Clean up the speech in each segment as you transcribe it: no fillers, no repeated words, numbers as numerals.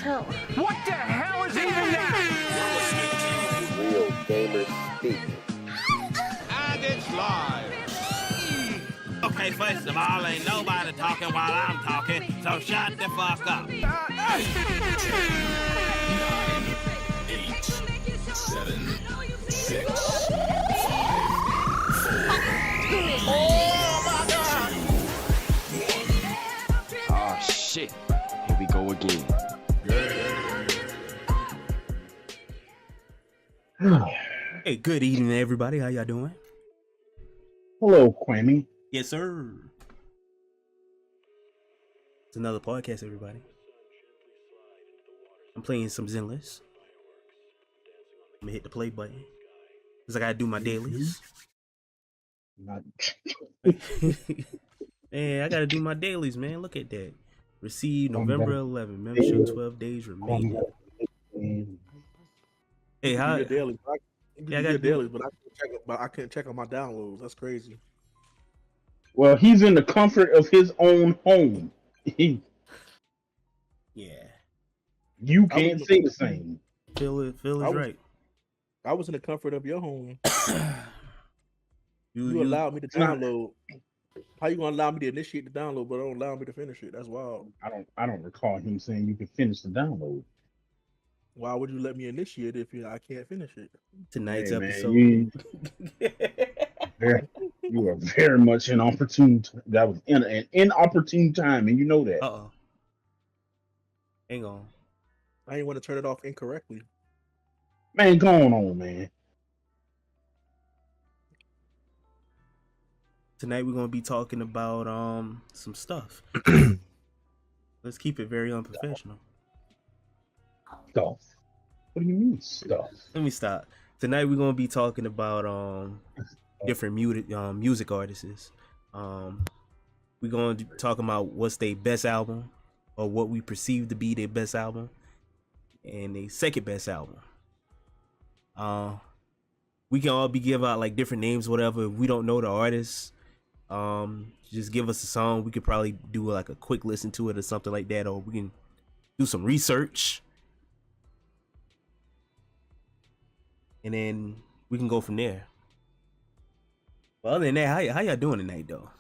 hell? What the hell is even that? Real gamers speak. And it's live. Okay, first of all, ain't nobody talking while I'm talking, so shut the fuck up. 9, 8, 7, 6, 5, 4, Oh shit. Here we go again. Hey, good evening, everybody. How y'all doing? Hello, Quammy. Yes, sir. It's another podcast, everybody. I'm playing some Zenless. I'm gonna hit the play button because I gotta do my dailies. Not... Man, I gotta do my dailies, man. Look at that. Receive November 11. Membership 12 days remaining. Hey, how? Your daily, Yeah, I got daily, but I can't check on my downloads. That's crazy. Well, he's in the comfort of his own home. Yeah. You can't say the same. Phil is right. I was in the comfort of your home. You You allowed me to download. How you gonna allow me to initiate the download, but don't allow me to finish it? That's wild. I don't recall him saying you can finish the download. Why would you let me initiate it if I can't finish it? tonight's Hey, man, episode. You are very much inopportune. That was an inopportune time, and you know that. Uh-oh. Hang on. I didn't want to turn it off incorrectly. Man, go on, man. Tonight we're gonna be talking about some stuff. Let's keep it very unprofessional. Stuff. What do you mean stuff? Let me stop. Tonight we're gonna be talking about different music artists. We're gonna be talking about what's their best album or what we perceive to be their best album and their second best album. We can all be give out like different names, whatever. If we don't know the artist, just give us a song. We could probably do like a quick listen to it or something like that, or we can do some research. And then we can go from there. Well, other than that, how y'all doing tonight, though?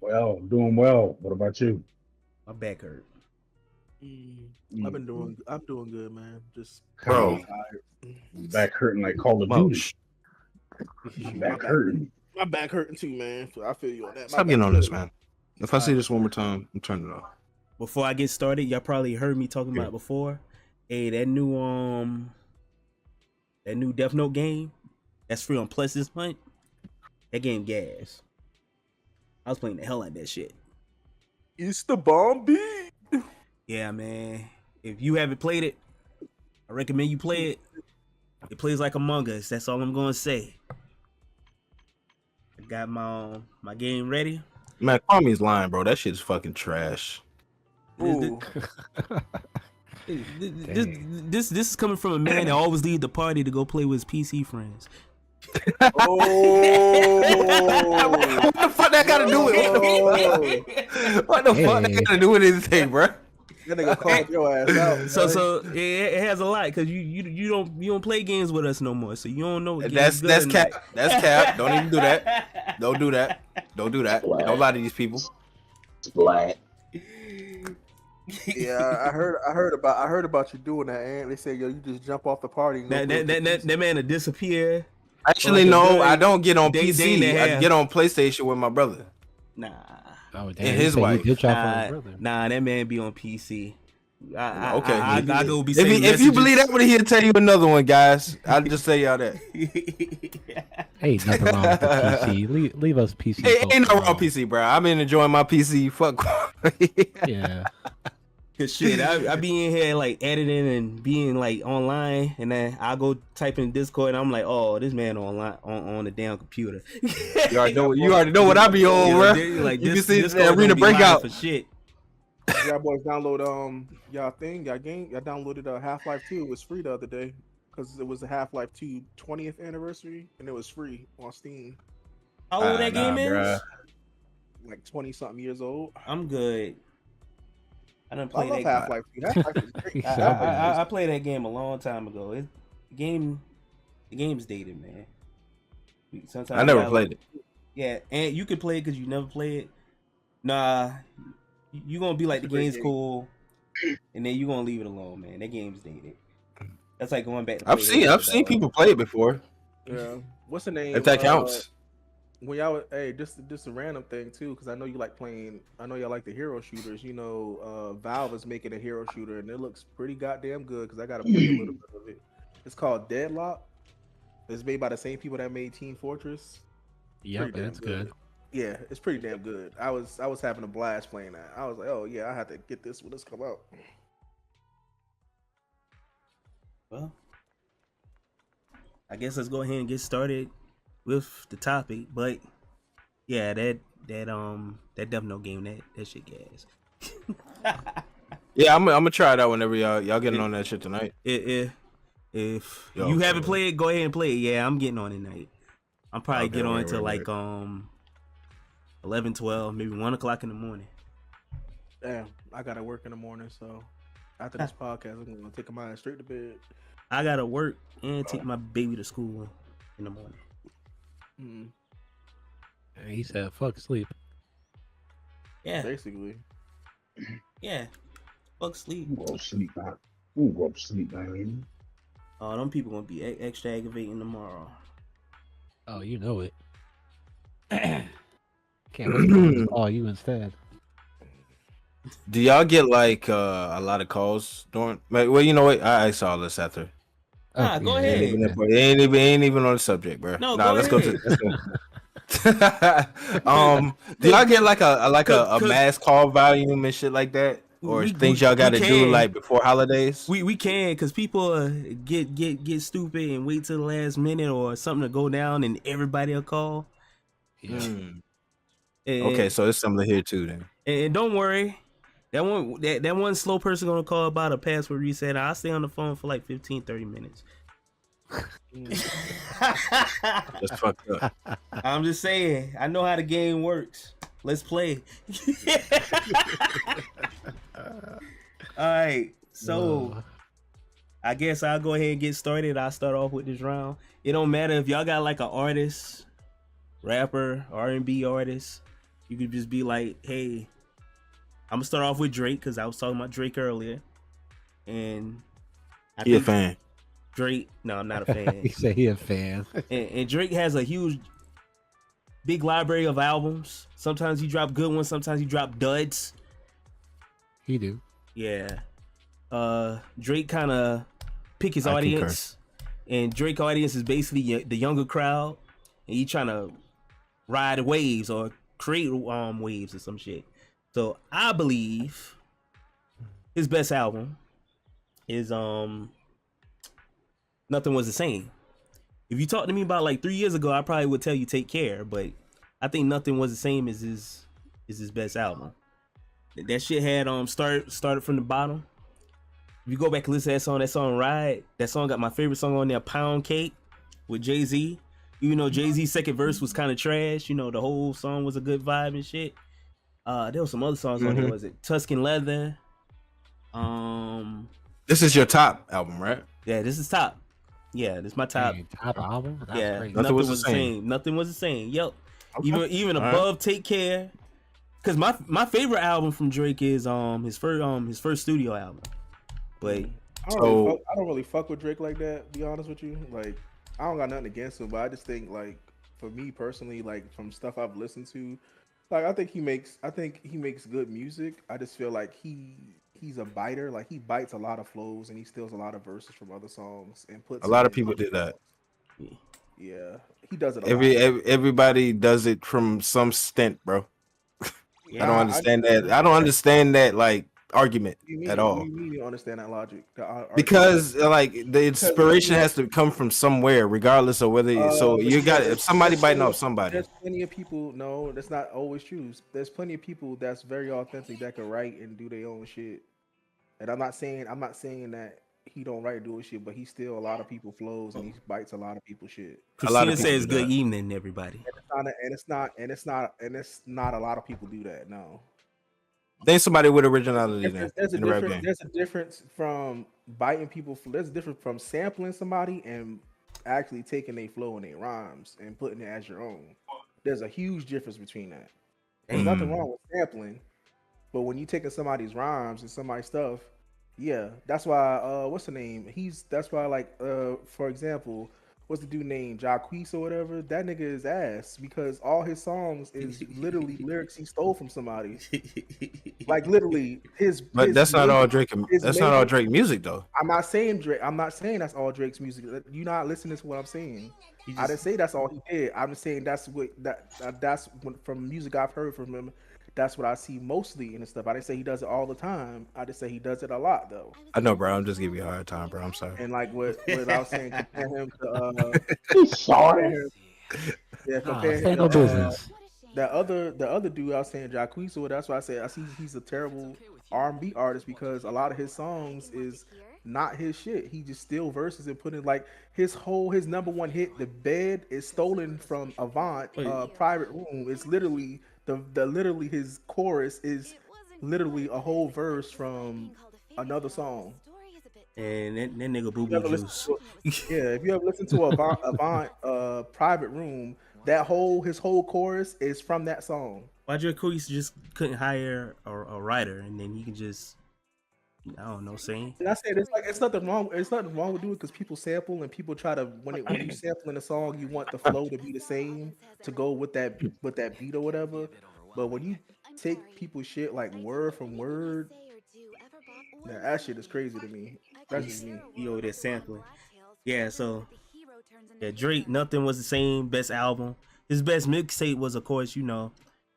Well, doing well. What about you? My back hurt. I'm doing good, man. Just Bro, tired. back hurting like Call of Duty. Back hurting. My back hurting too, man. So I feel you on that. Stop getting on this, man. If I see this one more time, I'm turning it off. Before I get started, y'all probably heard me talking about it before. Hey, that new Death Note game that's free on Plus this month. That game gas. I was playing the hell out of that shit. It's the bomb beat. Yeah, man. If you haven't played it, I recommend you play it. It plays like Among Us. That's all I'm gonna say. I got my game ready. Man, call me's lying, bro. That shit's fucking trash. This is coming from a man that always leave the party to go play with his PC friends. Oh, what the fuck that got to do with it? What the fuck that got to do with anything, bro? That nigga called your ass out. So it has a lot because you don't play games with us no more, so you don't know. What That's cap. That's cap. Don't even do that. Don't do that. Don't do that. Don't lie to these people. Splat. Yeah, I heard about you doing that, and they say, yo, you just jump off the party. And that man will disappear. Actually, no, I don't get on PC. I get on PlayStation with my brother. Nah. Oh, damn. And his wife. Nah, that man be on PC. Okay. I go be if you believe that one, he'll tell you another one, guys. I'll just say y'all that. Hey, nothing wrong with the PC. Leave us PC. Hey, ain't no wrong PC, bro. I've been enjoying my PC. Fuck. Yeah. Cause shit, I be in here like editing and being like online, and then I go type in Discord, and I'm like, oh, this man online on the damn computer. You already know what I be on, bro. Like, you this, can see this the arena breakout for shit. Y'all boys download y'all game. Y'all downloaded Half-Life 2. It was free the other day because it was the Half-Life 2 20th anniversary, and it was free on Steam. How old that game is? Like 20 something years old. I'm good. I done I played love that. Half-Life 2. Half-Life is great. He I, sound like I played that game a long time ago. The game's dated, man. Sometimes I never played it. Yeah, and you could play it because you never played it. Nah, you gonna be like the It's a great game's game. cool, and then you gonna leave it alone, man. That game's dated. That's like going back to I've play seen Halo, dog. people play it before. Yeah. What's the name? If that counts. When y'all, hey, just a random thing too, because I know you like playing. I know y'all like the hero shooters. You know, Valve is making a hero shooter, and it looks pretty goddamn good. Because I got to play a little bit of it. It's called Deadlock. It's made by the same people that made Team Fortress. Yep, Pretty damn that's good. Yeah, it's pretty damn good. I was having a blast playing that. I was like, oh yeah, I have to get this when this come out. Well, I guess let's go ahead and get started with the topic. But yeah, that Death game, that shit gas. Yeah, I'm gonna try it out whenever y'all getting on that shit tonight. If Yo, you haven't okay. played, go ahead and play it. Yeah, I'm getting on tonight. I'm probably Okay, get on right, until right, like 11, 12, maybe 1 o'clock in the morning. Damn, I gotta work in the morning, so after this podcast, I'm gonna take mine straight to bed. I gotta work and take my baby to school in the morning. Mm, And he said, "Fuck sleep." Yeah, basically. yeah. Fuck sleep. Ooh, go to sleep, man. Ooh, go to sleep, man. Oh, them people gonna be extra aggravating tomorrow. Oh, you know it. Can't wait to call you instead. Do y'all get like a lot of calls during? Well, you know what? I saw this after. Nah, go ahead. It ain't even on the subject, bro. No, nah, go let's ahead. go to. Do y'all get like a mass call volume and shit like that, or things y'all got to do like before holidays? We can, because people get stupid and wait till the last minute or something to go down and everybody will call. Yeah. And, Okay, so it's similar here too then. and don't worry, that one slow person gonna call about a password reset. I'll stay on the phone for like 15, 30 minutes. That's fucked up. I'm just saying, I know how the game works. Let's play. All right, so I guess I'll go ahead and get started. I'll start off with this round. It don't matter if y'all got like an artist, rapper, R&B artist. You could just be like, hey, I'm gonna start off with Drake because I was talking about Drake earlier, and He a fan. Drake, no, I'm not a fan. He said he a fan. And Drake has a big library of albums. Sometimes he drop good ones, sometimes he drop duds. He do. Yeah. Drake kind of pick his I audience, and Drake audience is basically the younger crowd, and he trying to ride waves or create waves or some shit. So I believe his best album is Nothing Was the Same. If you talked to me about like 3 years ago, I probably would tell you Take Care, but I think Nothing Was the Same is his best album. That shit had started from the bottom. If you go back and listen to that song Ride, that song got my favorite song on there, Pound Cake with Jay-Z. Even though Jay-Z's second verse was kind of trash, you know, the whole song was a good vibe and shit. There was some other songs on there. Was it Tuscan Leather? This is your top album, right? Yeah, this is top. Yeah, this is my top. Dang, top album? That's Yeah, crazy. Nothing Was the Same. Nothing Was the Same. Yep. Even above Take Care. Cause my favorite album from Drake is his first studio album. But I don't really fuck with Drake like that, to be honest with you. Like, I don't got nothing against him, but I just think, like, for me personally, like, from stuff I've listened to, like, I think he makes good music. I just feel like he's a biter. Like, he bites a lot of flows and he steals a lot of verses from other songs and puts A lot of people do that. Yeah, he does it a lot. Everybody does it from some stint, bro. yeah, I don't understand that. I don't understand that like argument at all. What do you mean you understand that logic? Because like the inspiration has to come from somewhere, regardless of whether. So you got somebody biting off somebody. There's plenty of people. No, that's not always true. There's plenty of people that's very authentic that can write and do their own shit. And I'm not saying that he don't write and do his shit, but he steals a lot of people flows and he bites a lot of people's shit. Christina says good evening, everybody. And it's not a lot of people do that. No. There's somebody with originality There's, then there's a in the rap difference. game. There's a difference from biting people. There's a difference from sampling somebody and actually taking their flow and their rhymes and putting it as your own. There's a huge difference between that. There's nothing wrong with sampling, but when you taking somebody's rhymes and somebody's stuff, yeah, that's why. What's the name? That's why, like, for example, what's the dude named Jacquees or whatever? That nigga is ass because all his songs is literally lyrics he stole from somebody. Like literally his. But that's not all Drake. That's not all label- Drake music though. I'm not saying Drake. I'm not saying that's all Drake's music. You're not listening to what I'm saying. I didn't say that's all he did. I'm just saying that's from music I've heard from him. That's what I see mostly in the stuff. I didn't say he does it all the time. I just say he does it a lot though. I know, bro. I'm just giving you a hard time, bro. I'm sorry. And like what I was saying, compare him to He's sorry. yeah, compare Ain't him no to business. the other dude I was saying, Jacquees. So that's why I said I see he's a terrible R&B artist because a lot of his songs is not his shit. He just steal verses and put in like his number one hit, The Bed, is stolen from Avant, Private Room. It's literally literally his chorus is literally a whole verse from another song. And that nigga Boo If you Boo ever Juice. if you ever listen to Avant Private Room, his whole chorus is from that song. Why Jacquees just couldn't hire a writer and then he can just, I don't know, sing? And I said it's nothing wrong. It's nothing wrong with doing it because people sample and people try to when you sample in a song, you want the flow to be the same to go with that beat or whatever. But when you take people's shit like word from word, that shit is crazy to me. That's just me. You over there sampling. Yeah, so yeah, Drake, Nothing Was the Same, best album. His best mixtape was, of course,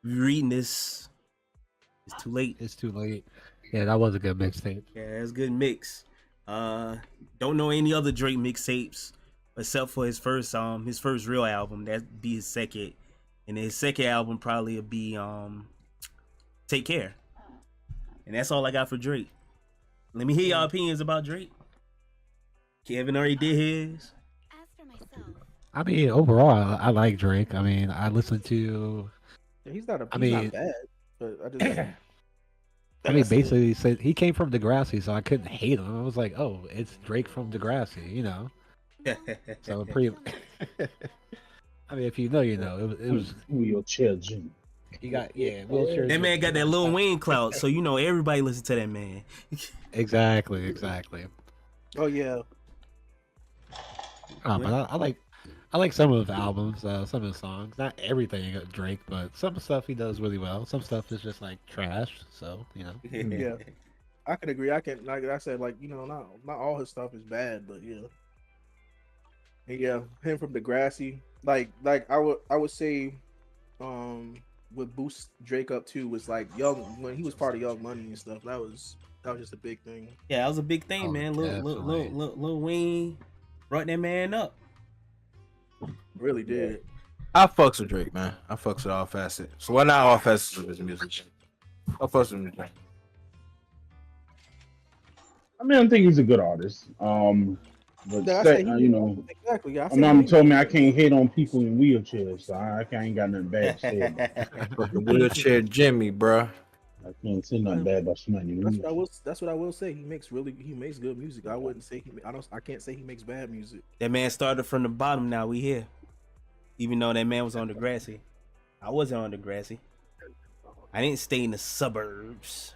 reading this. It's too late. It's too late. Yeah, that was a good mixtape. Yeah, it's a good mix. Don't know any other Drake mixtapes except for his first real album. That'd be his second, and his second album probably would be Take Care. And that's all I got for Drake. Let me hear y'all opinions about Drake. Kevin already did his. I mean, overall, I like Drake. I mean, I listen to. He's not I he's mean- not bad, but I just I mean, basically, he said he came from Degrassi, so I couldn't hate him. I was like, oh, it's Drake from Degrassi, So pretty. I mean, if you know, you know. It was. Wheelchair Jimmy. You got wheelchair. That man got that Lil Wayne clout, so everybody listen to that man. Exactly. oh yeah. But I like some of the albums, some of the songs. Not everything Drake, but some stuff he does really well. Some stuff is just like trash. So Yeah, I can agree. Like I said, not all his stuff is bad, but yeah. And yeah, him from Degrassi, like I would say, would boost Drake up too was like when he was part of Young Money and stuff. That was just a big thing. Yeah, that was a big thing, Oh, man. definitely. Lil Wayne brought that man up. Really did. I fucks with Drake, man. I fucks with all facets. So why not all facets of his music? I fucks with him. I mean, I think he's a good artist. But Yeah, I say, said he- you know, Exactly. Yeah, I my said mom he- told me I can't hate on people in wheelchairs, so I ain't got nothing bad to say about it. Fucking wheelchair Jimmy, bro. I can't say nothing bad about somebody. in a wheelchair. That's what I will say. He makes good music. I wouldn't say I can't say he makes bad music. That man started from the bottom. Now we here. Even though that man was on Degrassi, I wasn't on Degrassi. I didn't stay in the suburbs.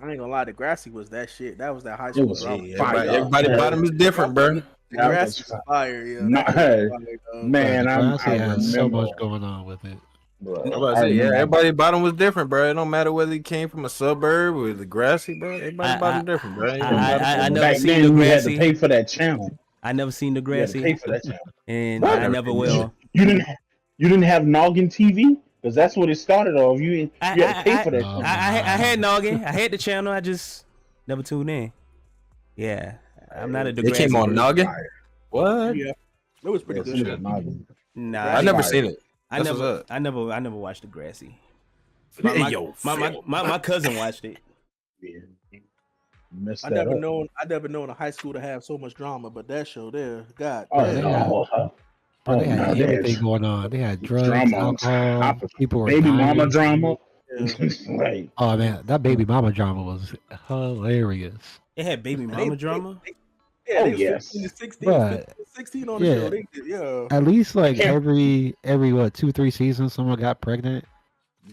I ain't gonna lie, Degrassi was that shit. That was that high It school was drama. fire. Everybody bottom is different, bro. Degrassi was fire, yeah. Nah, man, Degrassi I has so remember, much going on with it. bro, I'm about to I say, yeah, remember- everybody bottom was different, bro. It don't matter whether he came from a suburb or the grassy, bro. Everybody bottom different, bro. I never Back seen then, we had to Degrassi. pay for that channel. I never seen You had to pay Degrassi, for that channel. and What? I never will. You didn't have Noggin TV? Because that's what it started off. You had to pay for that. I- shit. I had Noggin. I had the channel. I just never tuned in. Yeah, I'm not a Degrassi. It came on person. Noggin. What? Yeah, it was pretty Yes, good. it was Noggin. Nah, I never Fire. seen it. I That's what's never watched Degrassi. My cousin watched it. Yeah. Messed I that never up. known a high school to have so much drama, but that show there, God, Oh, damn. no. Bro, they had no, everything there's going on. They had drugs, drama on top alcohol, of people were baby mama dying. drama. Like, Oh man, that baby mama drama was hilarious. It had baby mama drama. Yeah, Oh, they was yes. 15 to 16, But 15 to 16 on the yeah. show. They did, yeah. At least like Yeah. every what 2-3 seasons, someone got pregnant.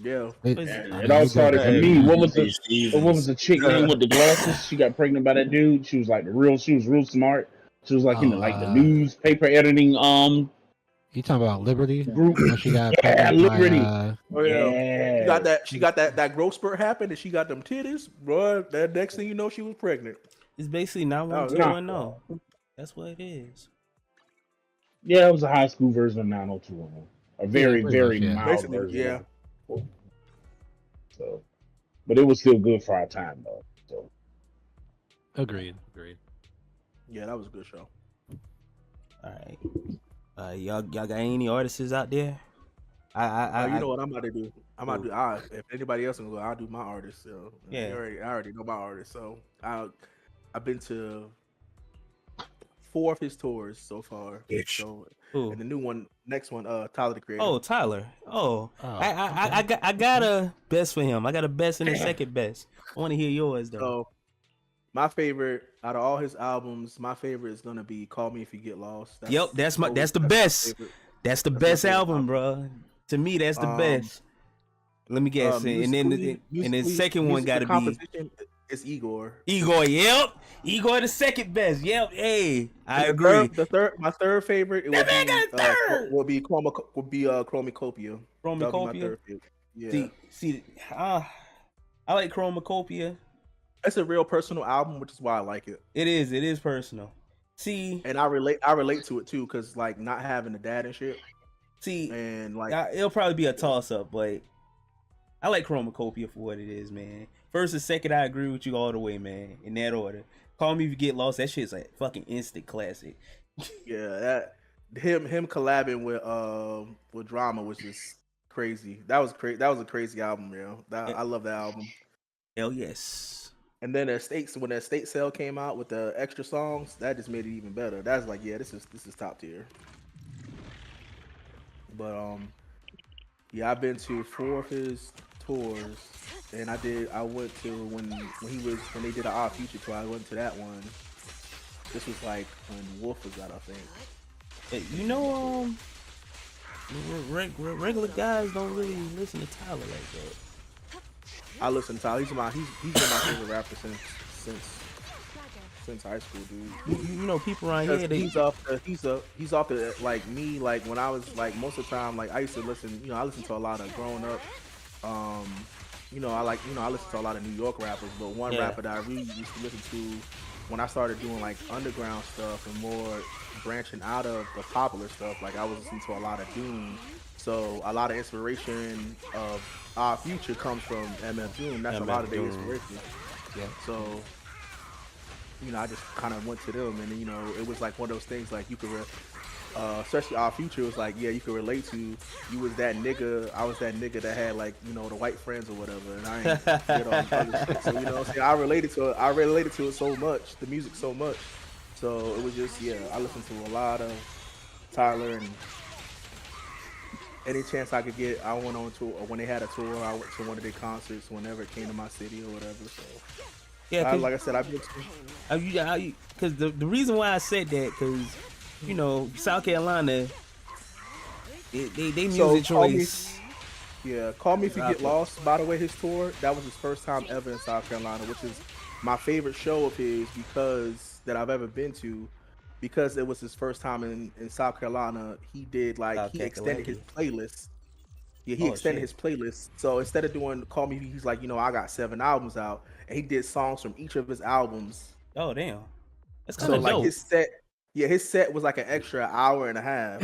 Yeah. It, Was- I it mean, all you started got- for me. What was Stevens. the chick name with the glasses? She got pregnant by that dude. She was like she was real smart. She was like in the the newspaper editing You talking about Liberty? group. When she got Yeah, pregnant Liberty. by, Oh yeah. Yeah. She got that growth spurt happened, and she got them titties, bro. That next thing you know, she was pregnant. It's basically 90210. That's what it is. Yeah, it was a high school version of 90210. A very, pretty very much, yeah. mild Basically, version. yeah. of it. So, but it was still good for our time, though. So, agreed. Yeah, that was a good show. All right. Y'all got any artists out there? You know what I'm about to do? I'm about to do. If anybody else can go, I'll do my artist. So Yeah. I already know my artist. So I've been to 4 of his tours so far. So Who? and the next one, Tyler the Creator. Oh, Tyler. Oh, I got a best for him. I got a best and a second best. I want to hear yours though. So my favorite out of all his albums, my favorite is gonna be "Call Me If You Get Lost." Yep, that's the my best. favorite. That's the That's best my favorite album, bro. To me, that's the best. Let me guess. And then the second one got to be It's Igor. Igor. Yep, Igor the second best. Yep. Hey, I And agree. My third favorite it That man got a third! would be Chromacopia. That'd be my Chromacopia. third favorite. Yeah, I like Chromacopia. it's a real personal album, which is why I like it. It is personal. See, And I relate to it too, because like not having a dad and shit, see, and like it'll probably be a toss up, but I like Chromacopia for what it is, man. First and second, I agree with you all the way, man. In that order. Call Me If You Get Lost. That shit's like fucking instant classic. yeah, that him collabing with Drama was just crazy. That was crazy. That was a crazy album, yo. I love that album. Hell yes. And then when the estate sale came out with the extra songs, that just made it even better. That's like, yeah, this is top tier. But yeah, I've been to 4 of his tours, and I went to when they did an Odd Future tour. I went to that one. This was like when Wolf was out, I think. Hey, you know, regular guys don't really listen to Tyler like that. I listen to Tyler. He's been my favorite rapper since high school, dude. You know, people around here, He's off the like me, like when I was like most of the time, like I used to listen, I listened to a lot of growing up. I listen to a lot of New York rappers, but one rapper that I really used to listen to when I started doing like underground stuff and more branching out of the popular stuff, like I was listening to a lot of Doom. So a lot of inspiration of our future comes from MF Doom. That's a lot of their inspiration. Yeah. So I just kind of went to them, and it was like one of those things like you could, especially our future was like, yeah, you could relate to. You was that nigga, I was that nigga that had like the white friends or whatever, and I ain't did all the other shit. So what I'm saying, I related to it so much, the music so much. So it was just I listened to a lot of Tyler, and any chance I could get, I went on tour. When they had a tour, I went to one of their concerts whenever it came to my city or whatever. So. Yeah, like I said, I've been because the reason why I said that, because South Carolina, they music choice. Call Me If You Get Lost. By the way, his tour, that was his first time ever in South Carolina, which is my favorite show of his that I've ever been to, because it was his first time in South Carolina. He did he extended his playlist. Yeah, he extended his playlist. So instead of doing Call Me, he's like, I got 7 albums out, and he did songs from each of his albums. Oh damn, that's kind of dope. His set was like an extra hour and a half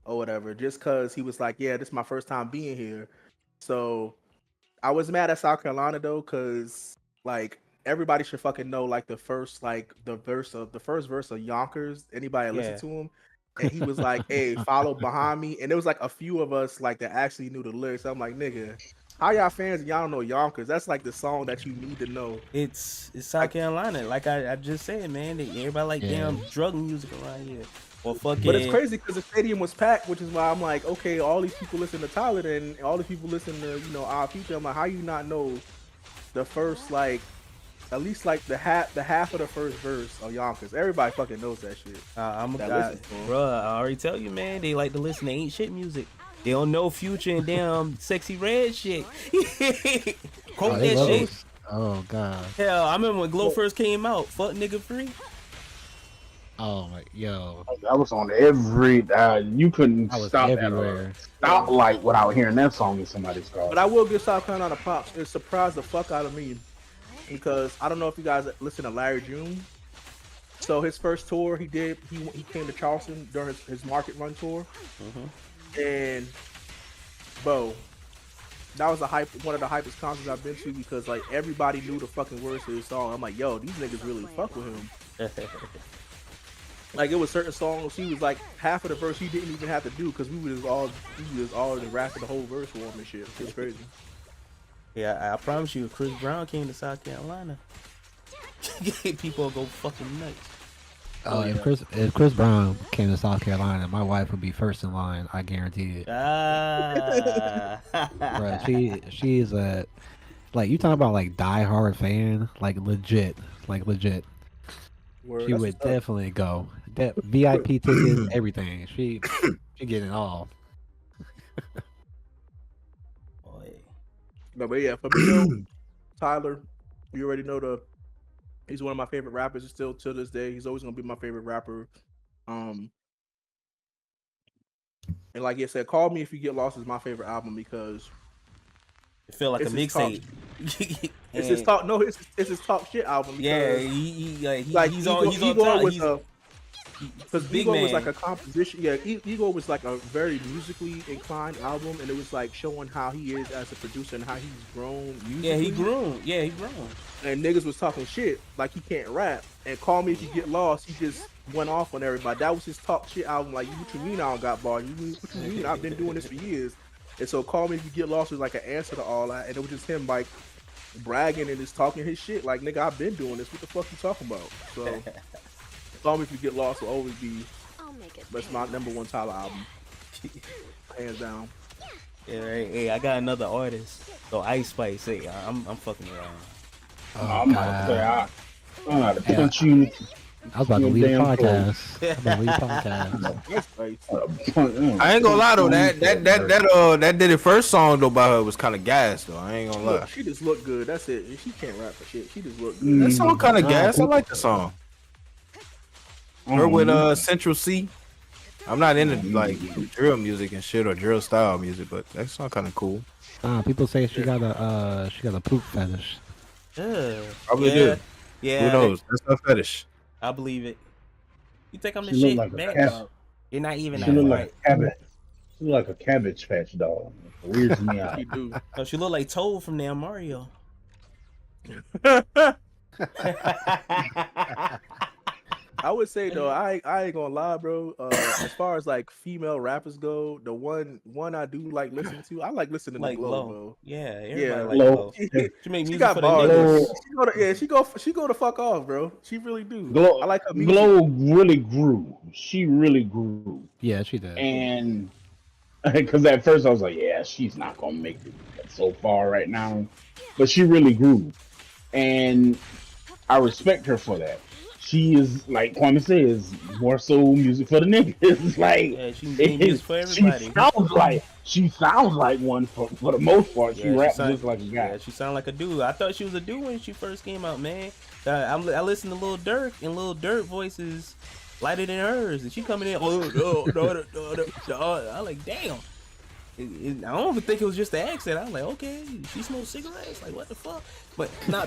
or whatever, just because he was like, yeah, this is my first time being here. So I was mad at South Carolina though, because like everybody should fucking know like the first verse of Yonkers. Anybody listen to him? And he was like, hey, follow behind me. And there was like a few of us like that actually knew the lyrics. I'm like, nigga, how y'all fans and y'all don't know Yonkers? That's like the song that you need to know. It's South Carolina. Like I just said, man, everybody like damn drug music around here. Or fucking. But it's crazy because the stadium was packed, which is why I'm like, okay, all these people listen to Tyler, and all these people listen to our future. I'm like, how you not know the first at least the half of the first verse of Yonkers? Everybody fucking knows that shit. I'm a guy, bro. I already tell you, man. They like to listen to ain't shit music. They don't know Future and damn Sexy Red shit. Quote that shit. Oh god. Hell, I remember when Glow first came out. Fuck nigga free. Oh my, yo. That was on every. You couldn't stop everywhere. Stop light without hearing that song in somebody's car. But I will give South Carolina props. It surprised the fuck out of me because I don't know if you guys listen to Larry June. So his first tour he did, he came to Charleston during his market run tour. And bro, that was one of the hypest concerts I've been to because like everybody knew the fucking words to his song. I'm like, yo, these niggas really fuck with him. Like it was certain songs he was like half of the verse he didn't even have to do because we was all rapping the whole verse for him and shit. It's crazy. Yeah, I promise you, if Chris Brown came to South Carolina, people will go fucking nuts. Oh, if Chris Brown came to South Carolina, my wife would be first in line. I guarantee it. Bro, she is a you talking about like die-hard fan, like legit. Word, she would definitely go. That VIP tickets, everything. She getting it all. No, but yeah, for me, Tyler, you already know he's one of my favorite rappers still to this day. He's always gonna be my favorite rapper. And like I said, Call Me If You Get Lost is my favorite album because it feel like a mixtape. It's his talk. No, it's his talk shit album. Yeah, he's on top. Because Ego was like a composition. Yeah, Ego was like a very musically inclined album, and it was like showing how he is as a producer and how he's grown musically. Yeah, he grew. And niggas was talking shit like he can't rap. And Call Me If You Get Lost, he just went off on everybody. That was his talk shit album. Like, what you mean I don't got bars? What you mean I've been doing this for years? And so Call Me If You Get Lost was like an answer to all that, and it was just him like bragging and just talking his shit. Like, nigga, I've been doing this. What the fuck you talking about? So. Call Me If You Get Lost will always be that's my #1 Tyler album, hands down. Yeah, hey, I got another artist. So Ice Spice, hey, I'm fucking around. Oh, I'm about to punch you. I was about to leave the podcast. I ain't gonna lie though, that did it first song though by her was kind of gas though. I ain't gonna lie. She just looked good. That's it. She can't rap for shit. She just looked good. That song kind of gas. I like the song. Her with Central C. I'm not into like drill music and shit or drill style music, but that song kind of cool. People say she got a poop fetish. Probably do. Yeah. Who knows? That's her fetish. I believe it. You think I'm the shit? Like you're not even. She look like cabbage. She look like a Cabbage Patch doll. It weirds me out. She do. Oh, she look like Toad from damn Mario. I would say though, I ain't gonna lie, bro. As far as like female rappers go, the one I do like listening to, I like listening to Glow, bro. Yeah, Glow. She make music got for the niggas. She go to fuck off, bro. She really do. Glow, I like her music. Glow really grew. She really grew. Yeah, she did. And because at first I was like, yeah, she's not gonna make it so far right now, but she really grew, and I respect her for that. She is, like Kwame says, more so music for the niggas. Like, yeah, she music for everybody. She sounds like one for the most part. Yeah, she raps just like a guy. Yeah, she sound like a dude. I thought she was a dude when she first came out, man. I listened to Lil Durk, and Lil Durk voices lighter than hers, and she coming in. I like, damn. I don't even think it was just the accent. I was like, okay, she smokes cigarettes. Like, what the fuck? But not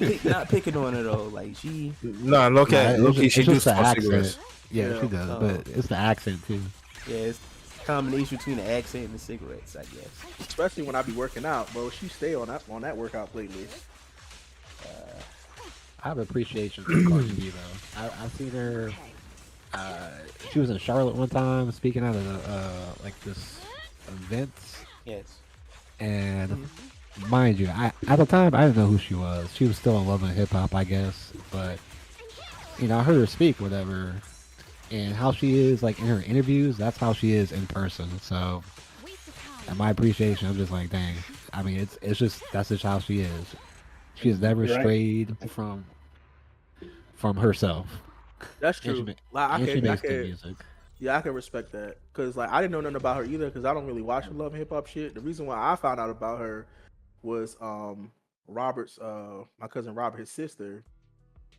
picking on her though. Like she. No, look, she do smoke cigarettes. Yeah, she does, but it's the accent too. Yeah, it's a combination between the accent and the cigarettes, I guess. Especially when I be working out, bro. She stay on that workout playlist. I have appreciation for Cardi B though. I've seen her. She was in Charlotte one time speaking out of like this events. Yes. And mind you, at the time I didn't know who she was. She was still in love with hip hop, I guess. But I heard her speak, whatever, and how she is like in her interviews, that's how she is in person. So, and my appreciation, I'm just like, dang. I mean, it's just that's just how she is. She has never strayed from herself. That's And true. she, Like, and she makes good music. Yeah, I can respect that because like I didn't know nothing about her either because I don't really watch the love and hip hop shit. The reason why I found out about her was Robert's my cousin Robert, his sister.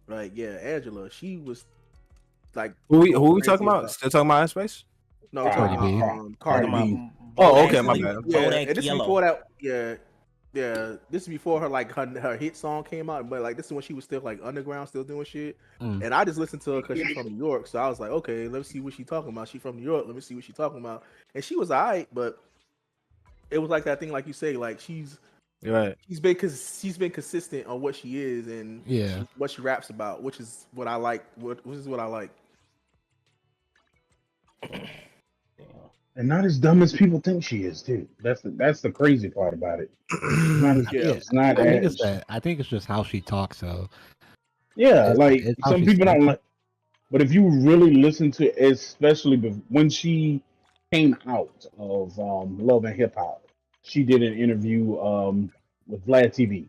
Like, yeah, Angela. She was like Who we talking crazy about? Still talking about Ice No, we're talking Cardi B. about Cardi B. Oh, okay, my bad. Yeah, Bodak and this is Yellow. before that. Yeah. This is before her like her hit song came out, but like this is when she was still like underground, still doing shit. And I just listened to her because she's from New York, so I was like, okay, let me see what she's talking about. She's from New York, let me see what she's talking about. And she was alright, but it was like that thing, like you say, like she's been consistent on what she is and what she raps about, which is what I like. Which is what I like. And not as dumb as people think she is, too. That's the crazy part about it. I think it's just how she talks. So like some people don't like. But if you really listen to, especially when she came out of Love and Hip Hop, she did an interview with Vlad TV,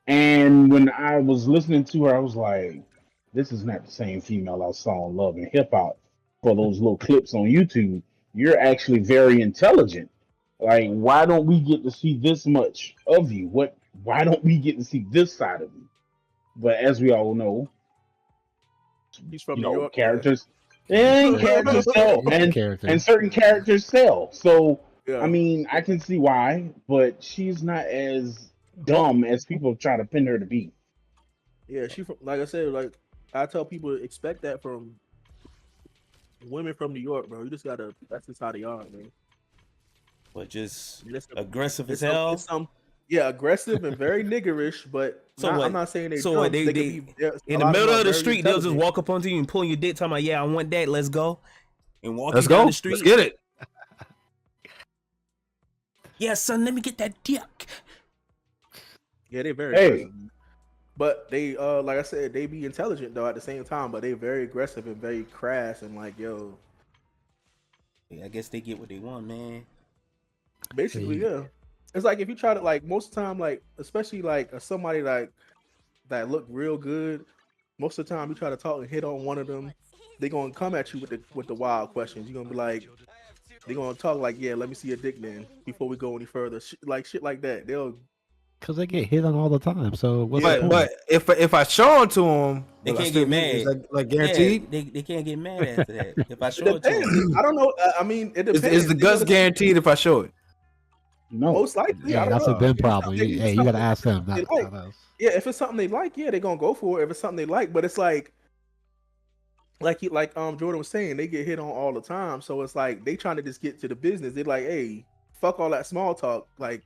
and when I was listening to her, I was like, "This is not the same female I saw on Love and Hip Hop for those little clips on YouTube. You're actually very intelligent. Like, why don't we get to see this much of you? Why don't we get to see this side of you?" But as we all know, he's from New York. Characters and characters sell, and certain characters sell. So I mean, I can see why, but she's not as dumb as people try to pin her to be. Yeah, like I said, like I tell people, expect that from women from New York, bro. You just gotta. That's just how they are, man. But just aggressive as hell. Yeah, aggressive and very niggerish. But I'm not saying they. So they in the middle of the street, they'll just walk up onto you and pull your dick, talking about, "Yeah, I want that. Let's go," and walk down the street. Let's get it. Yeah, son, let me get that dick. Yeah, they're very aggressive. But they like I said, they be intelligent though at the same time, but they very aggressive and very crass and like, yo. Yeah, I guess they get what they want, man. Basically, yeah. It's like if you try to like most of the time, like especially like somebody like that look real good, most of the time you try to talk and hit on one of them, they gonna come at you with the wild questions. You're gonna be like, they're gonna talk like, yeah, let me see your dick then before we go any further. Shit like that. Because they get hit on all the time. So what's the point? But if I show it to them, they can't get mad. Like guaranteed. Yeah, they can't get mad after that. If I show it to them, I don't know. I mean, it depends. Is the guts guaranteed if I show it? No, most likely. Yeah, that's a them problem. You gotta ask them. Not us. Yeah, if it's something they like, yeah, they're gonna go for it. If it's something they like, but it's like Jordan was saying, they get hit on all the time. So it's like they trying to just get to the business. They're like, hey, fuck all that small talk, like.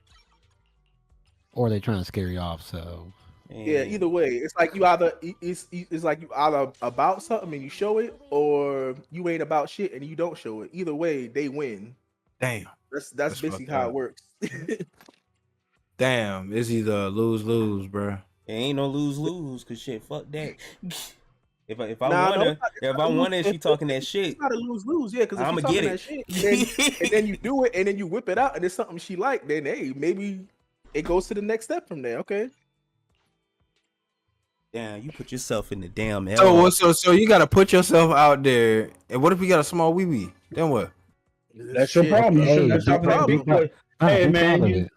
Or they trying to scare you off. So yeah, either way, it's like it's like you either about something and you show it, or you ain't about shit and you don't show it. Either way, they win. Damn. That's basically how it works. Damn, it's either lose, bro. It ain't no lose, cause shit, fuck that. If I want it, she talking that shit. It's not a lose, yeah, because I'ma get it. That shit, and then you do it, and then you whip it out, and it's something she like. Then hey, maybe it goes to the next step from there. Okay. Damn, you put yourself in the damn hell. So you gotta put yourself out there. And what if you got a small wee wee? Then what? That's your problem. Hey, That's your problem. Hey man, you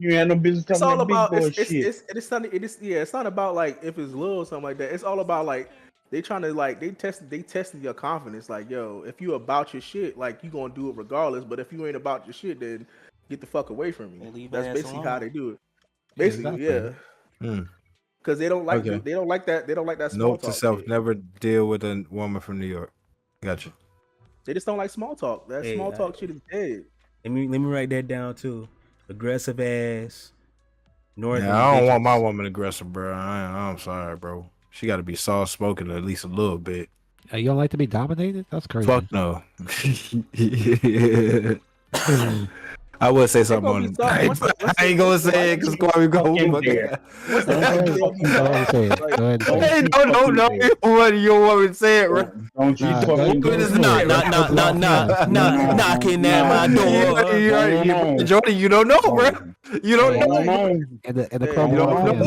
ain't no business talking it's all about big boy shit. It's not about like if it's little or something like that. It's all about like they trying to like they testing your confidence. Like, yo, if you about your shit, like you gonna do it regardless. But if you ain't about your shit, then get the fuck away from me. That's basically how they do it. Basically, yeah. Because they don't like they don't like that small Note talk. to self: shit. never deal with a woman from New York. Gotcha. They just don't like small talk. That small talk shit is dead. Let me write that down too. Aggressive ass. Northern. Yeah, I don't want my woman aggressive, bro. I'm sorry, bro. She got to be soft spoken at least a little bit. You don't like to be dominated? That's crazy. Fuck no. I would say It's something gonna on be something. I ain't gonna say it because Kwame Fucking go. dare. What's the Go ahead say it. Go ahead and say it. Hey, no. You don't want me to say it, bro. Don't you Nah, fucking don't- do don't- it. Knocking at my door. Jordan, you don't know, bro. You don't know. And the Hey, club you don't walk in.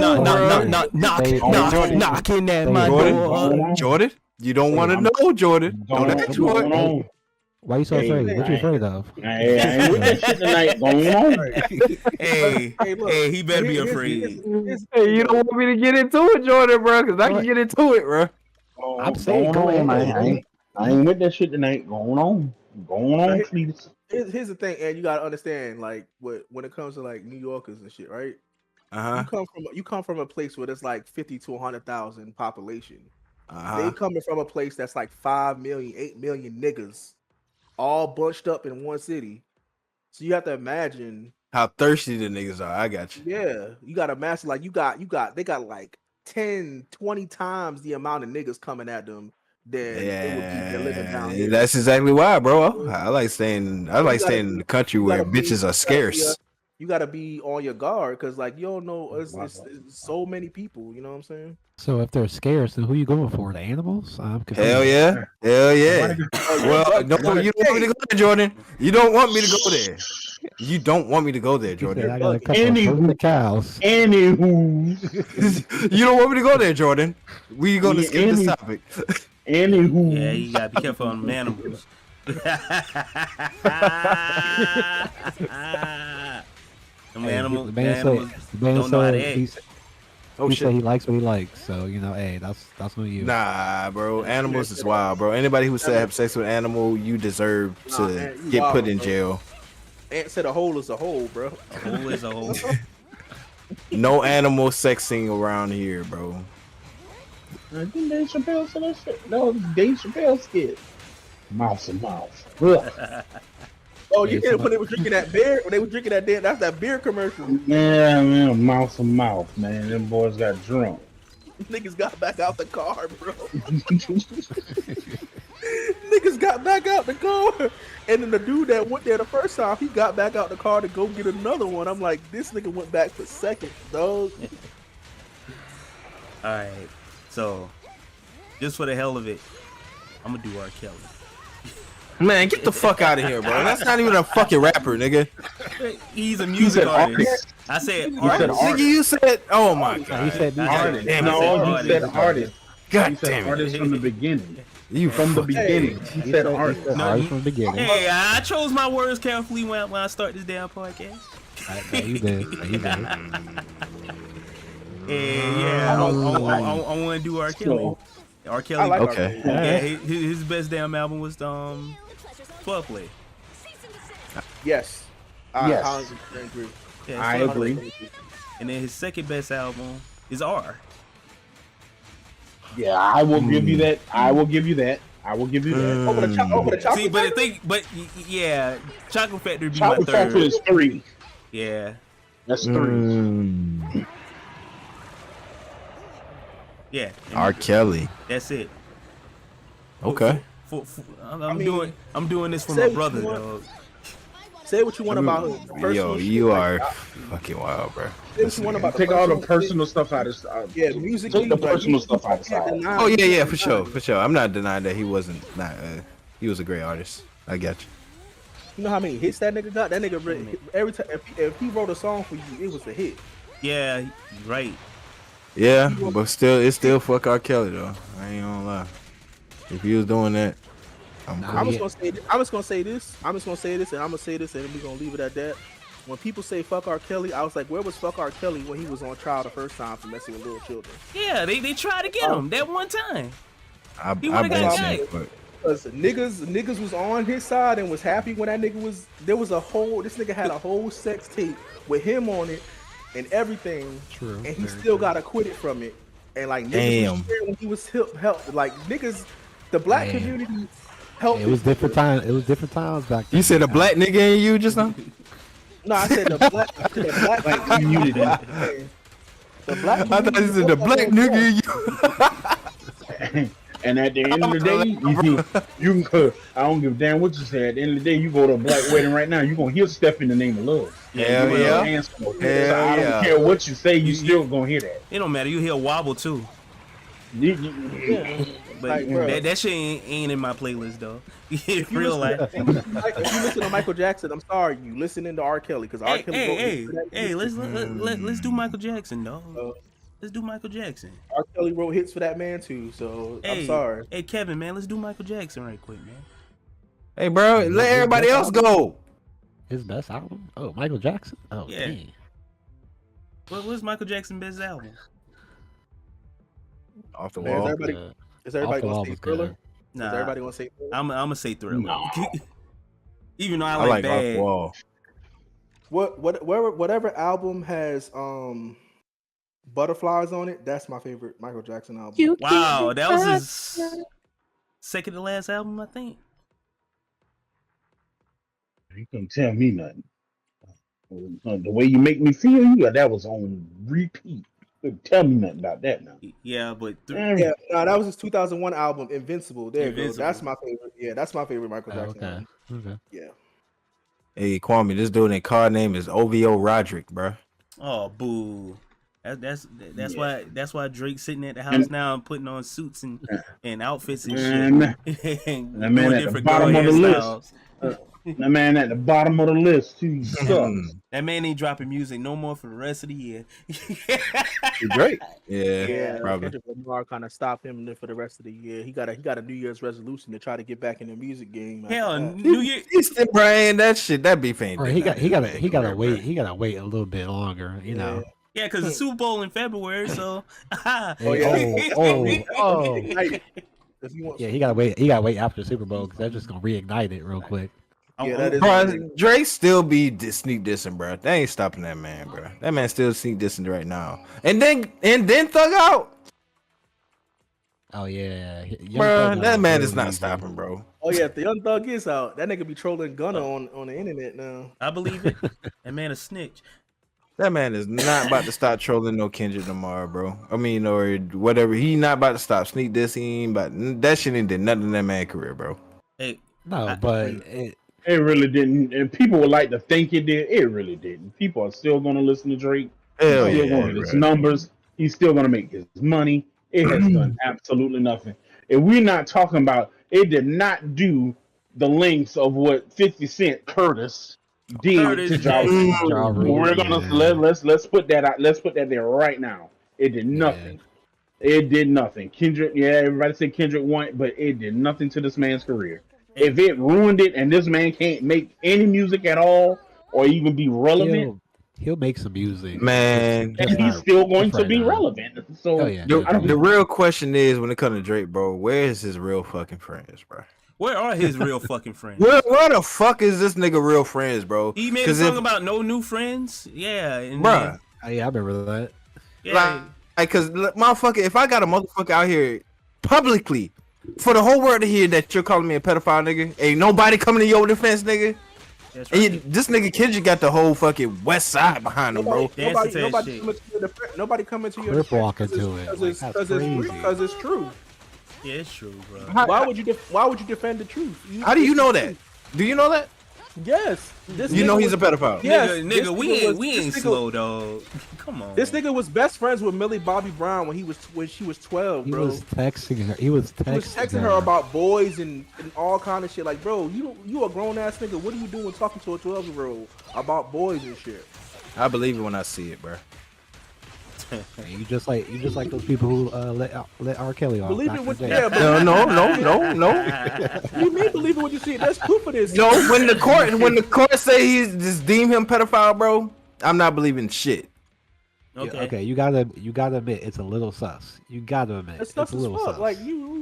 know. Knocking at my door. Jordan, you don't want to know, Jordan. Don't ask for it. Why you so afraid? What you afraid of? I ain't with that shit tonight. Going on. Hey, look, hey, he better be here's- afraid. Hey, you don't want me to get into it, Jordan, bro, because I can get into it, bro. I'm saying, go Going on. ahead. I ain't with that shit tonight. Going on, Cletus. Here's the thing, and you gotta understand, like, when it comes to like New Yorkers and shit, right? You come from a place where there's like 50 to 100,000 population. They coming from a place that's like 5 million, 8 million niggas, all bunched up in one city. So you have to imagine How thirsty the niggas are. I got you. yeah, you gotta imagine like they got like 10, 20 times the amount of niggas coming at them than it would be they're living down Yeah, here. that's exactly why, bro. I like staying in the country you where gotta be- bitches are you scarce. You gotta be on your guard because like you don't know it's so many people, you know what I'm saying? So if they're scarce, then who you going for? The animals? I'm confused. Hell yeah. Well, no, you don't want me to go there, Jordan. You don't want me to go there. You don't want me to go there, He said, Jordan. I got a couple of cows. Anywho, You don't want me to go there, Jordan. We gonna skip this topic. anywho. Yeah, you gotta be careful on them animals. Them animals, The the man animals said, the man don't know how to said, act. he said he likes what he likes. So you know, hey, that's on you. Nah, bro. Animals is wild, bro. Anybody who said have sex with an animal, you deserve to man, you get put wild, in bro. jail. Ant said a hole is a hole, bro. A hole is a hole. No animal sexing around here, bro. I think Dave Chappelle said that shit. No, Dave Chappelle skit. Mouse and mouth. Ugh. Oh, you hear when they were drinking that beer? When they were drinking that damn, that's that beer commercial. Yeah, man, mouse and mouth, man. Them boys got drunk. Niggas got back out the car, bro. Niggas got back out the car. And then the dude that went there the first time, he got back out the car to go get another one. I'm like, this nigga went back for second, dog. All right, so just for the hell of it, I'm gonna do R. Kelly. Man, get the fuck out of here, bro. That's not even a fucking rapper, nigga. He's a music artist. I said artist. Nigga, you said, oh my god. He said Artist. Damn, No, I he said said artist. God He said damn it. artist from the beginning. You From the fuck- beginning. He said artist. Alright, from the beginning. Hey, I chose my words carefully when I start this damn podcast. Yeah, you did. Yeah, you did. Yeah, I want to do R. Kelly. R. Kelly. I like Okay. Yeah, his best damn album was 12 Play. Yes. Yes. I agree. Yeah, I 12 agree. Play. And then his second best album is R. Yeah, I will give you that. I will give you that. Over the chocolate. See, but yeah, Chocolate Factory be Chocolate my third. Factory is 3. Yeah, That's 3. yeah. and R. Kelly. That's it. Okay. I'm doing this for say my what brother, you want. dog. Say what you want about his personal Yo, shit, you like, are fucking wild, bro. Say what you want about Take all the personal personal stuff out of shit. Yeah, music. Take the personal stuff out of Oh yeah, for sure. I'm not denying that he wasn't he was a great artist. I got you. You know how many hits that nigga got? That nigga every time if he wrote a song for you, it was a hit. Yeah, you're right. Yeah, but it's still fuck R. Kelly though. I ain't gonna lie. If he was doing that, I'm just gonna say this, and I'm gonna say this, and we're gonna leave it at that. When people say fuck R. Kelly, I was like, where was fuck R. Kelly when he was on trial the first time for messing with little children? Yeah, they tried to get him that one time. I He would've got blame got. him, Because niggas was on his side and was happy when that nigga was. This nigga had a whole sex tape with him on it and everything. True. And he still got acquitted from it. And like niggas Damn. was scared when he was helped. Like niggas, the black Man. community helped. It was different time. It was different times back then. You said a black nigga in you just now? No, I said the black community. The black I thought you said the black nigga in you. And at the end of the day, you can. I don't give a damn what you say. At the end of the day, you go to a black wedding right now, you gonna hear "Step in the Name of Love." Hell yeah. So I don't care what you say, you still gonna hear that. It don't matter. You hear "Wobble" too. But Like, that shit ain't in my playlist though. Real life. If you listen to Michael Jackson, I'm sorry, you listening to R. Kelly because R. Kelly. Hey, let's do Michael Jackson, dog. Let's do Michael Jackson. R. Kelly wrote hits for that man too, so Hey, I'm sorry. Hey, Kevin, man, let's do Michael Jackson right quick, man. Hey, bro, let everybody else go. His best album? Oh, Michael Jackson? Oh, Yeah. dang. What's Michael Jackson's best album? Off the Man, wall. is everybody Off the gonna Wall say was Thriller? good. Nah, Is everybody gonna say Thriller? I'm gonna say Thriller. No. Even though I I like like Off Bad. the Wall. Whatever album has butterflies on it, that's my favorite Michael Jackson album. Wow, that was his second to last album, I think. You can't tell me nothing. The way you make me feel, that was on repeat. You couldn't tell me nothing about that now. Yeah, but Yeah, no, that was his 2001 album, Invincible. There you go. Invincible. That's my favorite. Yeah, that's my favorite Michael Oh, Jackson okay. album. Okay. Yeah. Hey, Kwame, this dude in car name is OVO Roderick, bro. oh, boo. That's Yeah. why Drake's sitting at the house And- now and putting on suits and outfits and Man, shit. And that man doing at the different bottom girl of the list. hairstyles. That man at the bottom of the list too. Sucks. That man ain't dropping music no more for the rest of the year. Drake? Yeah, Yeah, probably. Kendrick Lamar kind of stopped him for the rest of the year. He got a New Year's resolution to try to get back in the music game. after Hell, that. New Year. He's still Brian, that shit, that beef ain't. Bro, did he nothing got to he got to man, wait. bro. He got to wait a little bit longer. You know. Yeah, because the Super Bowl in February, so Hey, oh. Hey, if you want, Yeah, he gotta wait. He gotta wait after Super Bowl because that's just gonna reignite it real quick. Yeah, that is- Bro, Drake still be sneak dissing, bro. They ain't stopping that man, bro. That man still sneak dissing right now. And then Thug Out, Oh yeah, bro. That man is not stopping, bro. Oh yeah, if the Young Thug is out, that nigga be trolling Gunna on the internet now. I believe it. That man a snitch. That man is not about to stop trolling no Kendrick Lamar, bro. I mean, or whatever. He not about to stop sneak dissing, but that shit ain't did nothing in that man's career, bro. Hey, No, but It really didn't, and people would like to think it did. It really didn't. People are still going to listen to Drake. Hell He's still yeah, going to his bro. numbers. He's still going to make his money. It has done absolutely nothing. And we're not talking about. It did not do the lengths of what 50 Cent Curtis did Curtis to Ja Jackson. Rule. Ja Rule, We're gonna yeah. let's put that out. Let's put that there right now. It did nothing. It did nothing. Kendrick, yeah, everybody said Kendrick won, but it did nothing to this man's career. If it ruined it and this man can't make any music at all or even be relevant, he'll make some music, Man, and he's still going to right be now. relevant. So Oh, yeah. the real question is, when it comes to Drake, bro, where is his real fucking friends, bro? where are his real fucking friends? Where the fuck is this nigga real friends, bro? He made a song about no new friends. Yeah, and Bruh. Oh, yeah, I remember that. yeah, Like, cause motherfucker, if I got a motherfucker out here publicly for the whole world to hear that you're calling me a pedophile, nigga, ain't nobody coming to your defense, nigga. that's And right. this nigga Kendrick got the whole fucking West Side behind him, bro. Nobody coming to your Clip defense walking to it. Like, that's crazy. because it's true. Yeah, it's true, bro. Why would you defend the truth? How do you know that? Do you know that? Yes. This You know nigga he's a was- pedophile. Yes, Nigga, this we nigga ain't was- we this ain't nigga- slow, dog. Come on. This nigga was best friends with Millie Bobby Brown when she was 12, He bro. was texting her. He was He was texting her about boys and all kind of shit. Like, bro, you a grown ass nigga. What are you doing talking to a 12-year-old about boys and shit? I believe it when I see it, bro. You just like those people who let R. Kelly off. Believe back it in when the day. yeah, but No. what do you mean believe it when you see it? There's proof of this. No, when the court say he's just deem him pedophile, bro, I'm not believing shit. Okay. Okay, you gotta admit it's a little sus. You gotta admit That's it's stuff a as little fuck. sus. Like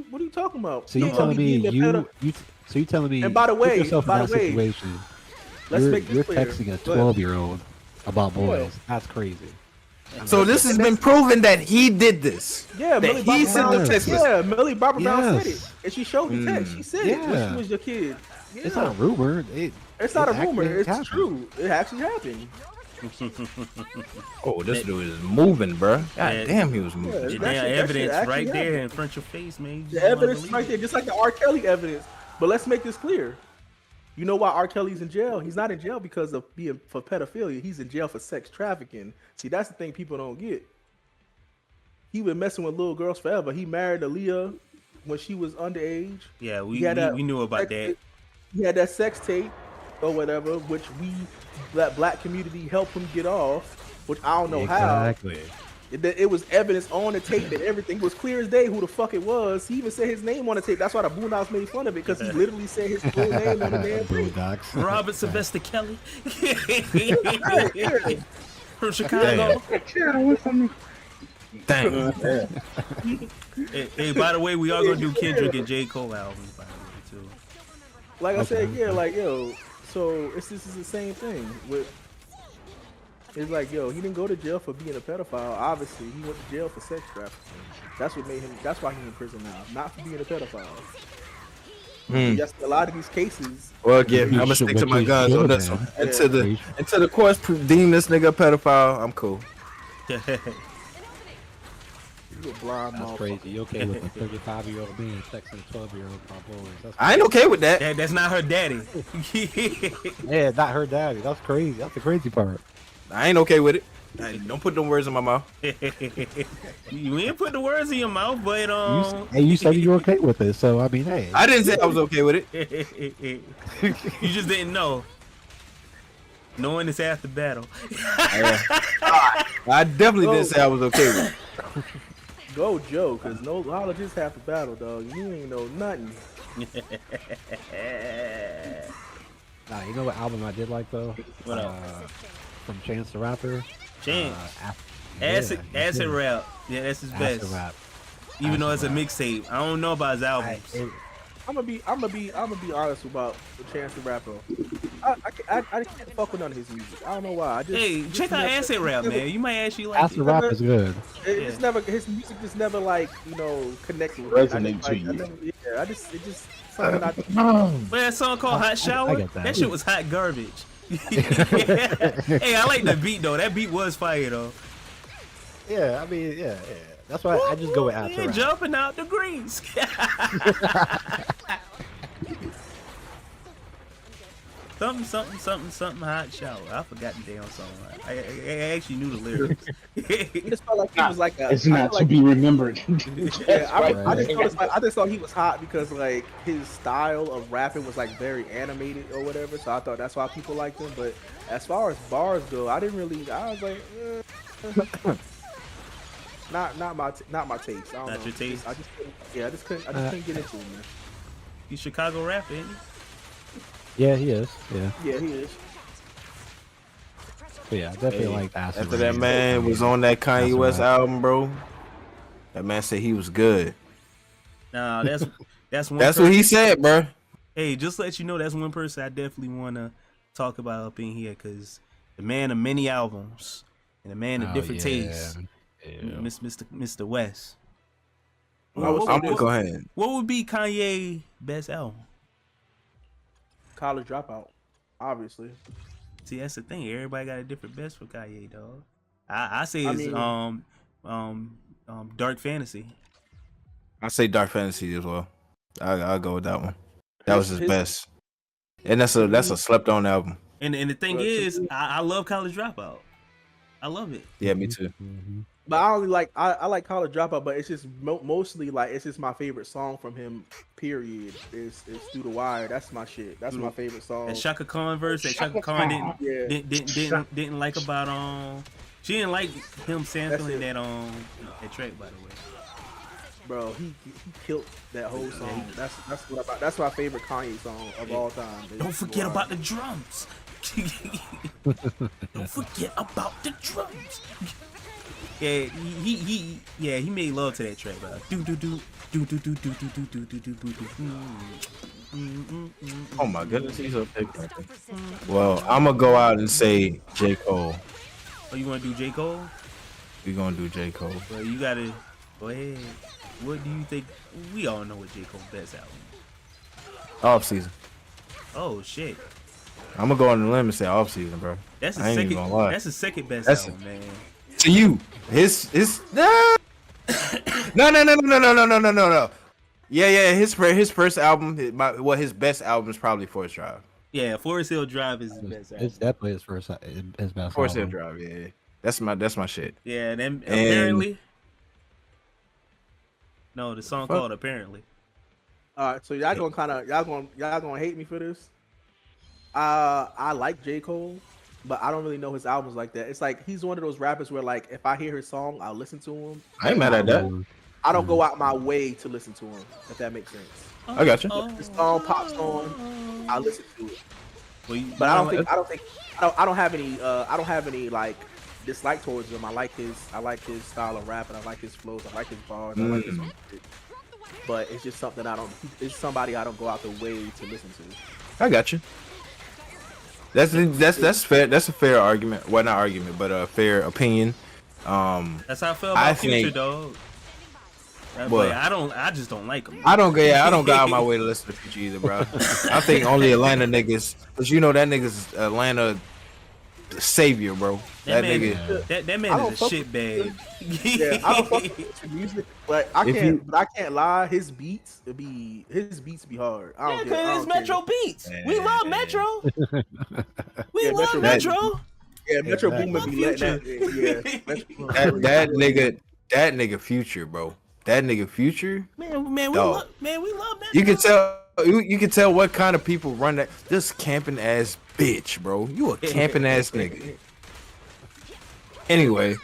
what are you talking about? So you don't telling only me be a pedo- so you telling me? And by the put way, yourself in by that the way, situation. let's you're make this you're clear. texting a Go ahead. 12-year-old about boys. That's crazy. So this has been proven that he did this. Yeah, That Millie he Bobby sent Brown. the text message. Yeah, Millie Bobby Brown said it, Yes. and she showed the text. She said it when Yeah. she was your kid. Yeah. It's not a rumor. It's not a rumor. actually It's happened. true. It actually happened. Oh, this dude is moving, bro. God Yeah. damn, he was moving. Yeah, Your that damn shit- that evidence shit right actually there happened. in front of your face, man. You The just wanna evidence believe right it. there, just like the R. Kelly evidence. But let's make this clear. You know why R. Kelly's in jail? He's not in jail because of being for pedophilia. He's in jail for sex trafficking. See, that's the thing people don't get. He been messing with little girls forever. He married Aaliyah when she was underage. Yeah, He had that we knew about sex that. tape- He had that sex tape or whatever, which we, that black community, helped him get off. Which I don't know Exactly. how. It was evidence on the tape that everything was clear as day who the fuck it was. He even said his name on the tape. That's why the Boondocks made fun of it, because he literally said his full name on the damn tape. Boondocks. Robert Sylvester Kelly from Chicago. Dang. Hey, by the way, we are gonna do Kendrick and J. Cole albums, by the way, too. Like I said, yeah, like yo, so this is the same thing with. It's like, yo, he didn't go to jail for being a pedophile. Obviously, he went to jail for sex trafficking. That's what made him. That's why he's in prison now, not for being a pedophile. Yes, a lot of these cases. Well, I'm gonna stick to my guns on this one. Until the courts deem this nigga a pedophile, I'm cool. You a blind That's motherfucker. crazy. You okay with a 35-year-old man sexing a 12-year-old boys? That's I ain't okay with that. That's not her daddy. yeah, not her daddy. That's crazy. That's the crazy part. I ain't okay with it. Don't put them words in my mouth. You ain't put the words in your mouth, but You said you were okay with it, so I mean, hey. I didn't say I was okay with it. You just didn't know. Knowing it's after battle. I definitely didn't say I was okay with it. Go Joe, cause no knowledge is half the battle, dog. You ain't know nothing. Nah, you know what album I did like though? What up? From Chance the Rapper. Chance. Acid Acid Rap. Yeah, that's his best. Acid Rap. Even though it's a Acid Rap. mixtape. I don't know about his albums. I'm gonna be honest about the Chance the Rapper. I can't fuck with none of his music. I don't know why. Hey, check out Acid Rap, man. You might actually like Acid it. Rap is good. It's never, his music just never like, connected with me. Resonate to you. It just something I Well, that song called Hot Shower, get that. that shit was hot garbage. Hey, I like the beat though. That beat was fire though. Yeah, I mean, yeah. That's why I just go with Acid Yeah, Rap. jumping out the grease. something hot shower. I forgot the damn song. I actually knew the lyrics. it just felt like he was like a. It's not to be remembered. Yeah, I just thought he was hot because like his style of rapping was like very animated or whatever. So I thought that's why people liked him. But as far as bars go, I didn't really. I was like, not my taste. I don't Not know. your taste? I just couldn't get into him, man. You Chicago rapper, ain't you? Yeah, he is. Yeah. Yeah, he is. But yeah, I definitely like Acid After Rap. that man was on that Kanye Acid West Rap. album, bro, that man said he was good. Nah, that's one. That's what he said, bro. Hey, just to let you know, that's one person I definitely want to talk about up in here because the man of many albums and the man of different tastes, Mr. West. I'm gonna go ahead. What would be Kanye's best album? College Dropout, obviously. See, that's the thing. Everybody got a different best for Kanye, dog. I say I it's mean- Dark Fantasy. I say Dark Fantasy as well. I'll go with that one. That was his best, and that's a slept on album. And the thing is, I love College Dropout. I love it. Yeah, me too. But I only like I like College Dropout, but it's just mostly like it's just my favorite song from him. Period. It's Through the Wire. That's my shit. That's my favorite song. That Shaka Khan verse that Shaka Khan didn't like about she didn't like him sampling that track, by the way. Bro, he killed that whole song. That's my favorite Kanye song of all time. Don't forget about the drums. Don't forget about the drums. Yeah, he made love to that track, bro. Oh my goodness, he's so big. Well, I'm gonna go out and say J. Cole. Oh, you wanna do J. Cole? We gonna do J. Cole. Well, you gotta go ahead. What do you think? We all know what J. Cole's best album. Off season. Oh shit. I'm gonna go on the limb and say off season, bro. That's the I ain't even second. gonna lie. That's the second best That's album, man. To you, his no. No. Yeah. His first album, his best album is probably Forest Drive. Yeah, Forest Hill Drive is his best album. It's definitely his best. Forest Hill album. Drive, yeah. That's my shit. Yeah, and then apparently, no, the song called Apparently. All right, so y'all gonna hate me for this. I like J. Cole, but I don't really know his albums like that. It's like he's one of those rappers where like if I hear his song, I'll listen to him. I ain't mad at that. I don't go out my way to listen to him, if that makes sense. I got you. If the song pops on, I'll listen to it. Well, But I don't have any like dislike towards him. I like his style of rap, and I like his flows. I like his bars. I like his shit. But it's just something it's somebody I don't go out the way to listen to. I got you. That's fair. That's a fair argument. Well, not argument, but a fair opinion. That's how I feel about Future, dog. What? I just don't like him. I don't go out my way to listen to Future either, bro. I think only Atlanta niggas, cause you know that nigga's Atlanta savior, bro. That man is a shit bag. Yeah, I don't fuck with music, but I can't lie. His beats be hard. I don't cause it's Metro beats. We love Metro. We love Metro. Yeah, Metro Boomin be letting that. That nigga Future, bro. That nigga Future. Man, we love Metro. You can tell what kind of people run that. This camping ass bitch, bro. You a camping ass nigga. Anyway,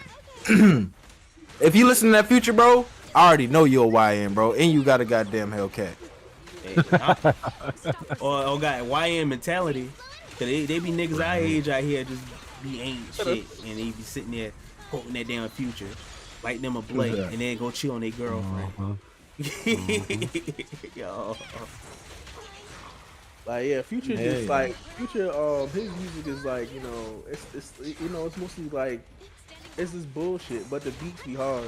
if you listen to that Future, bro, I already know you're a YN, bro, and you got a goddamn Hellcat. or got YN mentality. Cause they be niggas our age out here just be ain't shit, and they be sitting there quoting that damn Future, light them a blade, and then go chill on their girlfriend. Yo. Like Future just like Future. His music is like it's mostly like it's this bullshit, but the beats be hard.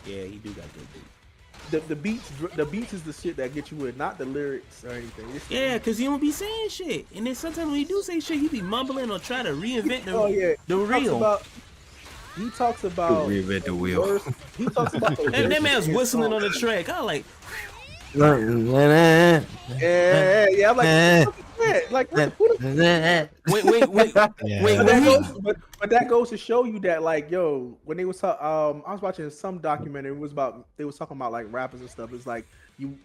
Yeah, he do got good beats. The beats is the shit that get you with, not the lyrics or anything. Cause he don't be saying shit, and then sometimes when he do say shit, he be mumbling or try to reinvent the real. He talks about reinvent the wheel. He talks about that man's whistling on the track. I like. Yeah. I'm like, wait. But that goes to show you that, like, yo, when they was I was watching some documentary. They was talking about like rappers and stuff. It's like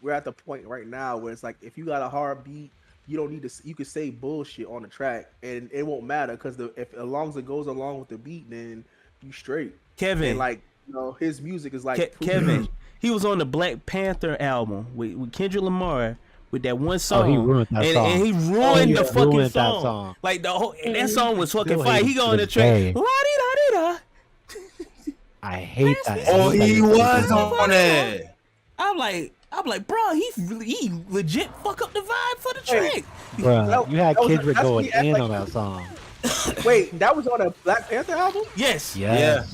we're at the point right now where it's like if you got a hard beat, you don't need to. You could say bullshit on the track, and it won't matter because as long as it goes along with the beat, then you straight. Kevin, and like his music is like Kevin. He was on the Black Panther album with Kendrick Lamar with that one song. He ruined that song. And he ruined the fucking song. Like the whole that song was fucking fire. He go on the track. I hate that. Oh, he was on it. I'm like, bro, he legit fuck up the vibe for the track. Bro, you had Kendrick going in on that song. Wait, that was on a Black Panther album? Yes. Yeah.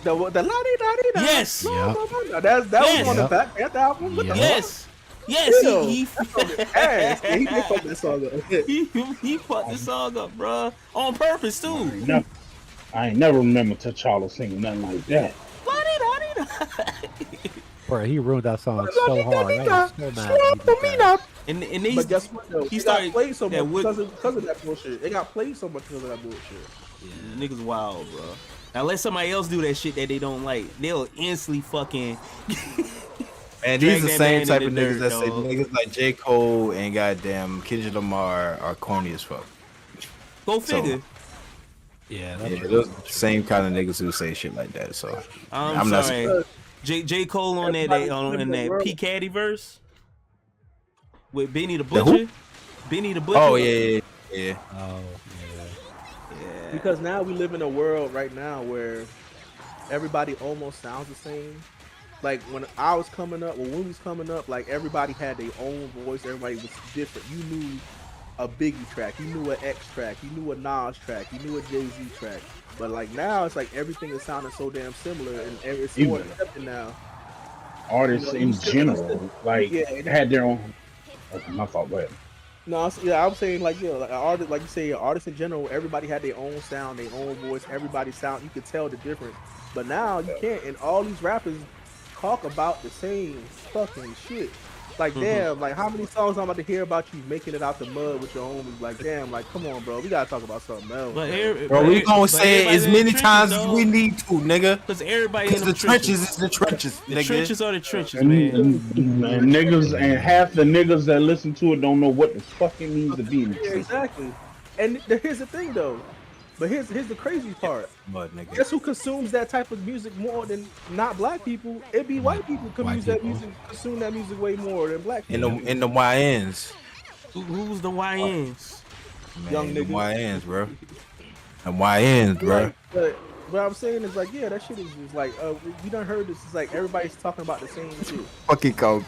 The la-di-da-di-da. Yes. That was on the Black Panther album? Yes. Yes, he fucked that song up. He fucked the song up, bro. On purpose, too. I ain't never remember T'Challa singing nothing like that. Bro, he ruined that song so hard. I was so mad. And but guess what, though? He got played so much because of that bullshit. They got played so much because of that bullshit. Yeah, niggas wild, bro. Now let somebody else do that shit that they don't like. They'll instantly fucking. Man, these are the same type of niggas that say niggas like J. Cole and goddamn Kendrick Lamar are corny as fuck. Go figure. Yeah, those same kind of niggas who say shit like that. So I'm sorry. Not J. Cole on that P. Caddy verse with Benny the Butcher. Benny the Butcher. Oh yeah. Oh yeah. Because now we live in a world right now where everybody almost sounds the same. Like when I was coming up, when we was coming up, like everybody had their own voice. Everybody was different. You knew a Biggie track, you knew an X track, you knew a Nas track, you knew a Jay-Z track. But like now, it's like everything is sounding so damn similar, and it's more accepted now. Artists in general, like had their own. Okay, my fault. Go ahead. No, yeah, I'm saying like like an artist, like you say, artists in general. Everybody had their own sound, their own voice. Everybody sound, you could tell the difference. But now you can't, and all these rappers talk about the same fucking shit. Like damn, like how many songs I'm about to hear about you making it out the mud with your homies? Like damn, like come on, bro, we gotta talk about something else. Bro, we gonna say it as many times as we need to, nigga. Because everybody in the trenches is the trenches, the nigga. trenches are the trenches, And man. niggas and half the niggas that listen to it don't know what the fuck it means to be in the Yeah, trenches. exactly. And here's the thing though. But here's the crazy part. Mud, nigga. Guess who consumes that type of music more than not black people? It be white people consume that music way more than black people. In the YNs. Who's the YNs? Man, Young the niggas. YNs, bro. The YNs, bro. Like, but what I'm saying is like, yeah, that shit is just like, we done heard this. It's like everybody's talking about the same shit. Fucking called.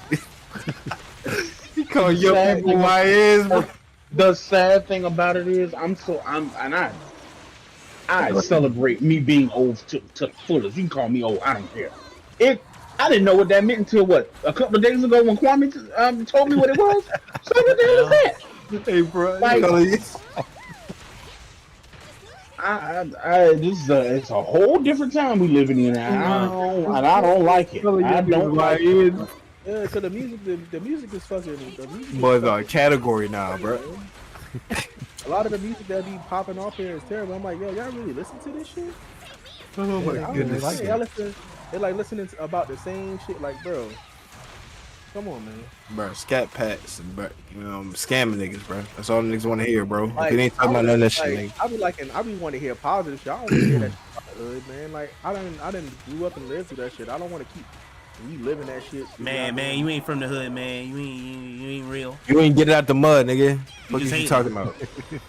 He called young people YNs, bro. The sad thing about it is, I celebrate me being old to the fullest. You can call me old, I don't care. I didn't know what that meant until a couple of days ago when Kwame told me what it was. So what the hell is that? Hey, bro. Like, it's a whole different time we living in, and I don't like it. I don't like it. Yeah, so the music is fucking. Boys are a category now, bro. A lot of the music that be popping off here is terrible. I'm like, yo, y'all really listen to this shit? Oh my goodness. Like, they're like listening about the same shit. Like, bro, come on, man. Bro, scat pats, bro. Scamming niggas, bro. That's all the niggas want to hear, bro. Like, If it ain't talking about none of that shit, like, nigga. I be wanting to hear positive shit. I don't want to hear that shit about the hood, man. Like, I didn't grew up and lived through that shit. I don't want to keep reliving that shit. Man, you ain't from the hood, man. You ain't real. You ain't get it out the mud, nigga. What just you hating. talking about?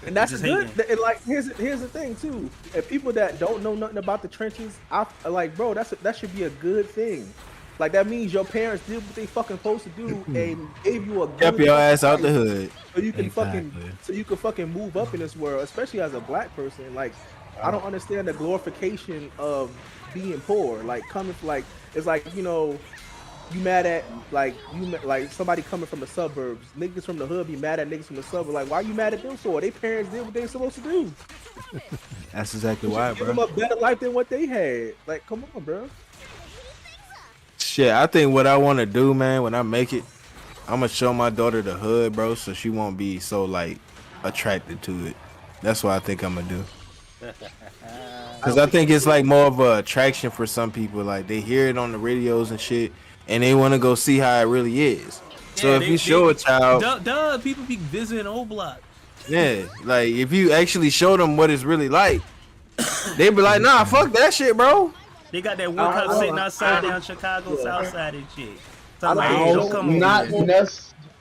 And that's Just good. hating. And like, here's the thing too. If people that don't know nothing about the trenches, I like, bro, that should be a good thing. Like that means your parents did what they fucking supposed to do and gave you a good Kept your ass out the hood. so you can fucking move up in this world, especially as a black person. Like, I don't understand the glorification of being poor. Like coming like it's like, you know, you mad at like somebody coming from the suburbs. Niggas from the hood be mad at niggas from the suburbs. Like, why you mad at them for? Their parents did what they were supposed to do. That's exactly why, Give them bro. a better life than what they had. Like, come on, bro. Shit, I think what I want to do, man, when I make it, I'm gonna show my daughter the hood, bro, so she won't be so like attracted to it. That's what I think I'm gonna do. Cause I think it's like more of a attraction for some people. Like they hear it on the radios and shit, and they want to go see how it really is. So if you show a child, duh, people be visiting old block. yeah, like if you actually show them what it's really like, they be like, nah, fuck that shit, bro. They got that one cop sitting outside down Chicago South Side and shit. So I'm like, hey, don't come over.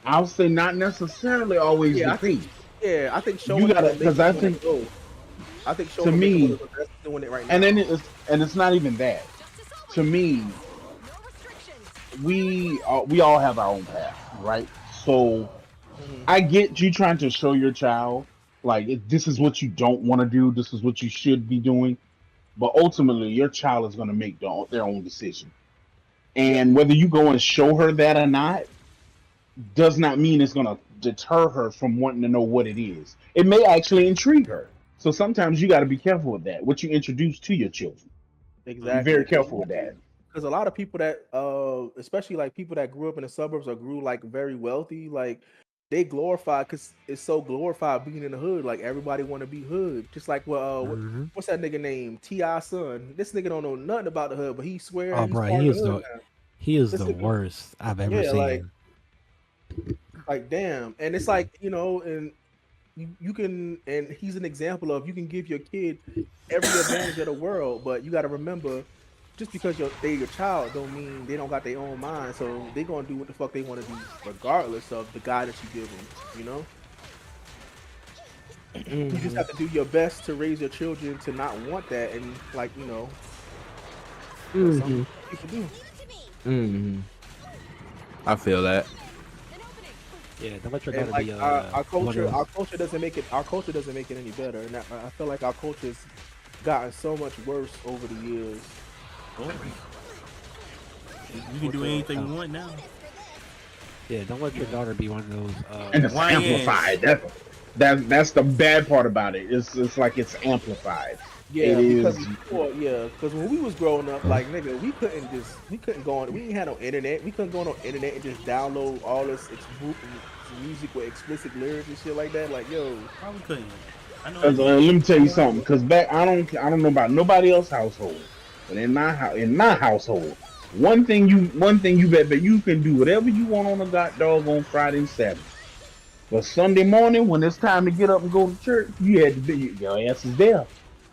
I'll say not necessarily always the case. Yeah, I think showing You gotta, because I think showing to me, the best doing it right now. and then it's not even that. To me, we all have our own path, right? So I get you trying to show your child like this is what you don't want to do, this is what you should be doing, but ultimately your child is going to make their own decision. And whether you go and show her that or not does not mean it's going to deter her from wanting to know what it is. It may actually intrigue her. So sometimes you got to be careful with that, what you introduce to your children. Exactly. Be very careful with that. Because a lot of people that, especially like people that grew up in the suburbs or grew like very wealthy, like they glorify because it's so glorified being in the hood. Like everybody want to be hood, just like what's that nigga name? T.I. son. This nigga don't know nothing about the hood, but he swear. Oh, bro, he is the worst I've ever seen. Like damn, and it's like, you know, and you can, and he's an example of you can give your kid every advantage of the world, but you got to remember, just because they're your child don't mean they don't got their own mind, so they gonna do what the fuck they want to do regardless of the guidance you give them, you know. You just have to do your best to raise your children to not want that, and like, you know, some people do. I feel that. Yeah, don't let your And daughter like be our culture doesn't make it any better, and I feel like our culture's gotten so much worse over the years. You can do anything you want now. Yeah, don't let your daughter be one of those. And it's YNs. amplified. That's the bad part about it. It's like it's amplified. Yeah, It because is. because when we was growing up, like nigga, we couldn't go on. We didn't have no internet. We couldn't go on no internet and just download all this music with explicit lyrics and shit like that. Like, yo, Probably couldn't. I know. Let me tell you something. Cause back, I don't know about nobody else's household, but in my household, one thing you bet you can do whatever you want on a doggone Friday and Saturday. But Sunday morning, when it's time to get up and go to church, you had to be your ass is there.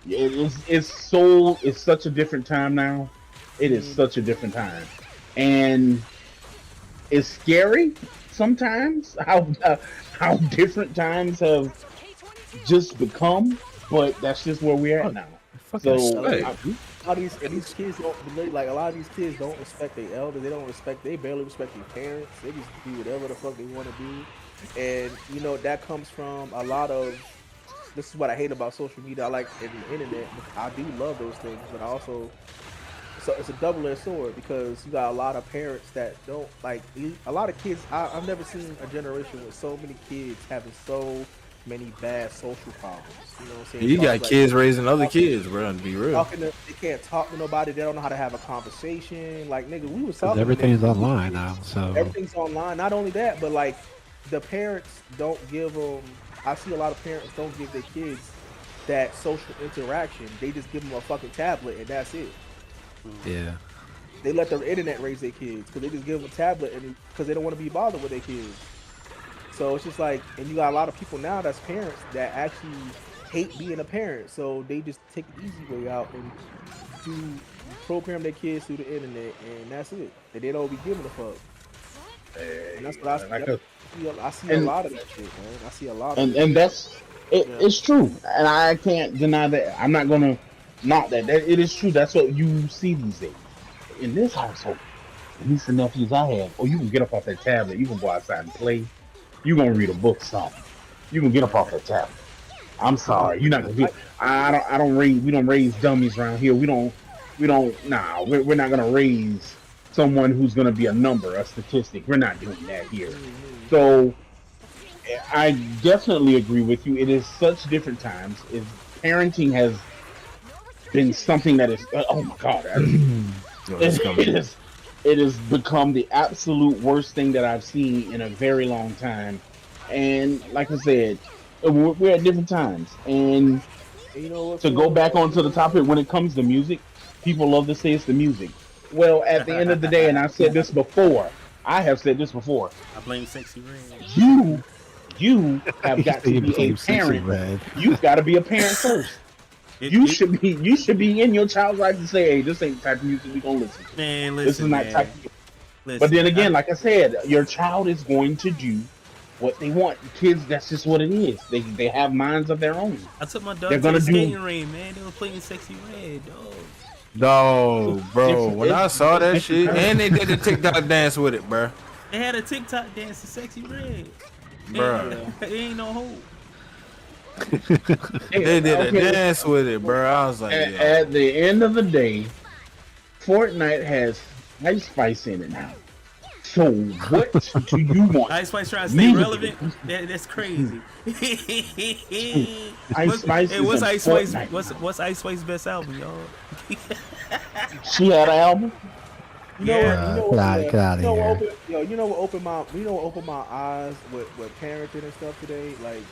It's such a different time now. It is such a different time, and it's scary sometimes how different times have just become. But that's just where we're at now. So a lot of these kids don't like. A lot of these kids don't respect their elders. They don't respect. They barely respect their parents. They just do whatever the fuck they want to do, and you know that comes from a lot of. This is what I hate about social media. I like the internet. I do love those things, but I also, so it's a double-edged sword because you got a lot of parents that don't like. A lot of kids. I've never seen a generation with so many kids having so many bad social problems. You know what I'm saying? You got kids raising other kids, bro. To be real, They can't talk to nobody. They don't know how to have a conversation. Like nigga, we was talking. Everything's online now, so everything's online. Not only that, but like the parents don't give them. I see a lot of parents don't give their kids that social interaction. They just give them a fucking tablet and that's it. yeah. They let the internet raise their kids because they just give them a tablet and because they don't want to be bothered with their kids. So it's just like, and you got a lot of people now that's parents that actually hate being a parent. So they just take the easy way out and program their kids through the internet and that's it. And they don't be giving a fuck. And that's what I see a lot of that shit, man. I see a lot of and that's it. Yeah. It's true, and I can't deny that. I'm not gonna knock that. It is true. That's what you see these days in this household. The niece and nephews I have, you can get up off that tablet. You can go outside and play. You gonna read a book, something. You can get up off that tablet. I'm sorry, you're not gonna be. I don't raise. We don't raise dummies around here. We don't. Nah, we're not gonna raise someone who's going to be a number, a statistic. We're not doing that here. So I definitely agree with you. It is such different times. Parenting has been something that is, oh my God. It has become the absolute worst thing that I've seen in a very long time. And like I said, we're at different times. And you know what, to go back onto the topic, when it comes to music, people love to say it's the music. Well, at the end of the day, and I have said this before, I blame Sexy Red. You have got to be a parent. You've got to be a parent first. You should be in your child's life to say, hey, this ain't the type of music we gonna listen to. Man, listen, this is not type of music. But then again, like I said, your child is going to do what they want. Kids, that's just what it is. They have minds of their own. I took my daughter to the skating ring, man. They were playing Sexy Red, dog. No, bro. When I saw that shit, and they did the TikTok dance with it, bro. They had a TikTok dance to Sexy Red, bro. There ain't no hope. They did a dance with it, bro. I was like, at the end of the day, Fortnite has Ice Spice in it now. So what do you want? Ice Spice trying to stay relevant? That's crazy. Ice Spice. Hey, what's Ice Spice? What's Ice Spice's best album, y'all? She had an album. Get out of here. You know what opened my eyes with parenting and stuff today? Like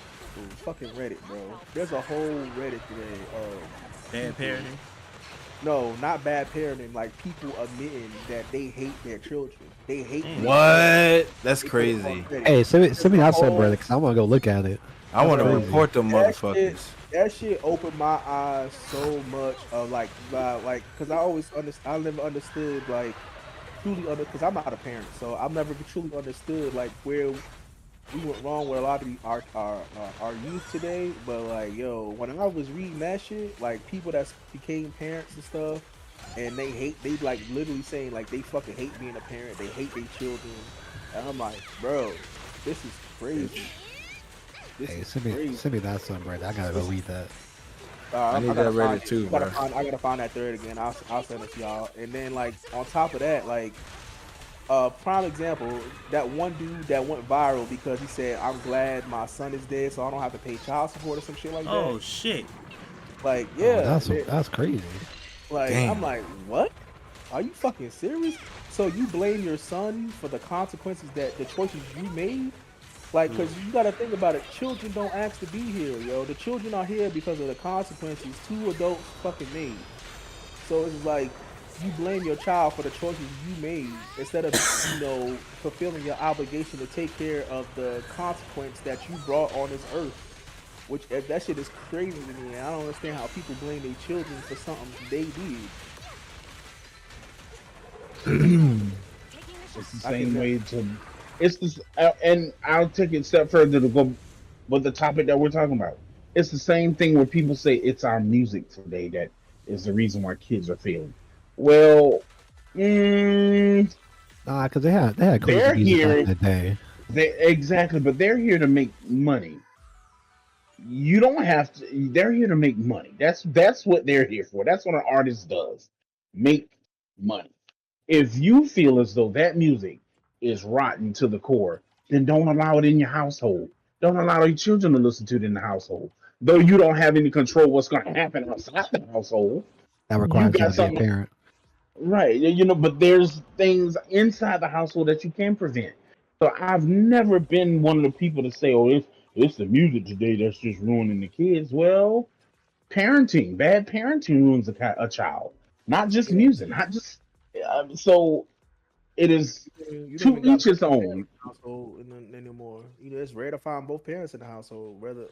fucking Reddit, bro. There's a whole Reddit today of bad parenting. No, not bad parenting. Like people admitting that they hate their children. They hate. What? That's crazy. Hey, send me outside, brother, because I want to go look at it. I want to report them motherfuckers. That shit opened my eyes so much of like, because I never understood like truly because I'm not a parent, so I've never truly understood like where we went wrong with a lot of our youth today. But like, yo, when I was reading that shit, like people that became parents and stuff, and they like literally saying like they fucking hate being a parent, they hate their children, and I'm like, bro, this is crazy. Hey, send me that son, bro. I gotta go read that. I need that Reddit too, bro. I gotta find that thread again. I'll send it to y'all. And then like on top of that, like Prime example, that one dude that went viral because he said, "I'm glad my son is dead, so I don't have to pay child support" or some shit like that. Oh shit! Like, Oh, yeah, that's crazy. like Damn. I'm like, what? Are you fucking serious? So you blame your son for the consequences that the choices you made? Like, cause you gotta think about it. Children don't ask to be here, yo. The children are here because of the consequences 2 adults fucking made. So it's like you blame your child for the choices you made instead of fulfilling your obligation to take care of the consequence that you brought on this earth. Which that shit is crazy to me. I don't understand how people blame their children for something they did. It's the same way to. It's this, and I'll take it a step further to go with the topic that we're talking about. It's the same thing where people say it's our music today that is the reason why kids are failing. Well, Because they had they're crazy music back here. in the day. Exactly, but they're here to make money. You don't have to. They're here to make money. That's what they're here for. That's what an artist does. Make money. If you feel as though that music is rotten to the core, then don't allow it in your household. Don't allow your children to listen to it in the household. Though you don't have any control what's going to happen outside the household. That requires you got to be a something- parent. Right. But there's things inside the household that you can prevent. So I've never been one of the people to say, oh, it's the music today that's just ruining the kids. Well, parenting, bad parenting ruins a child. Not just music, not just... so it is You to don't even each got his both parents own. in the household anymore. It's rare to find both parents in the household. Rather,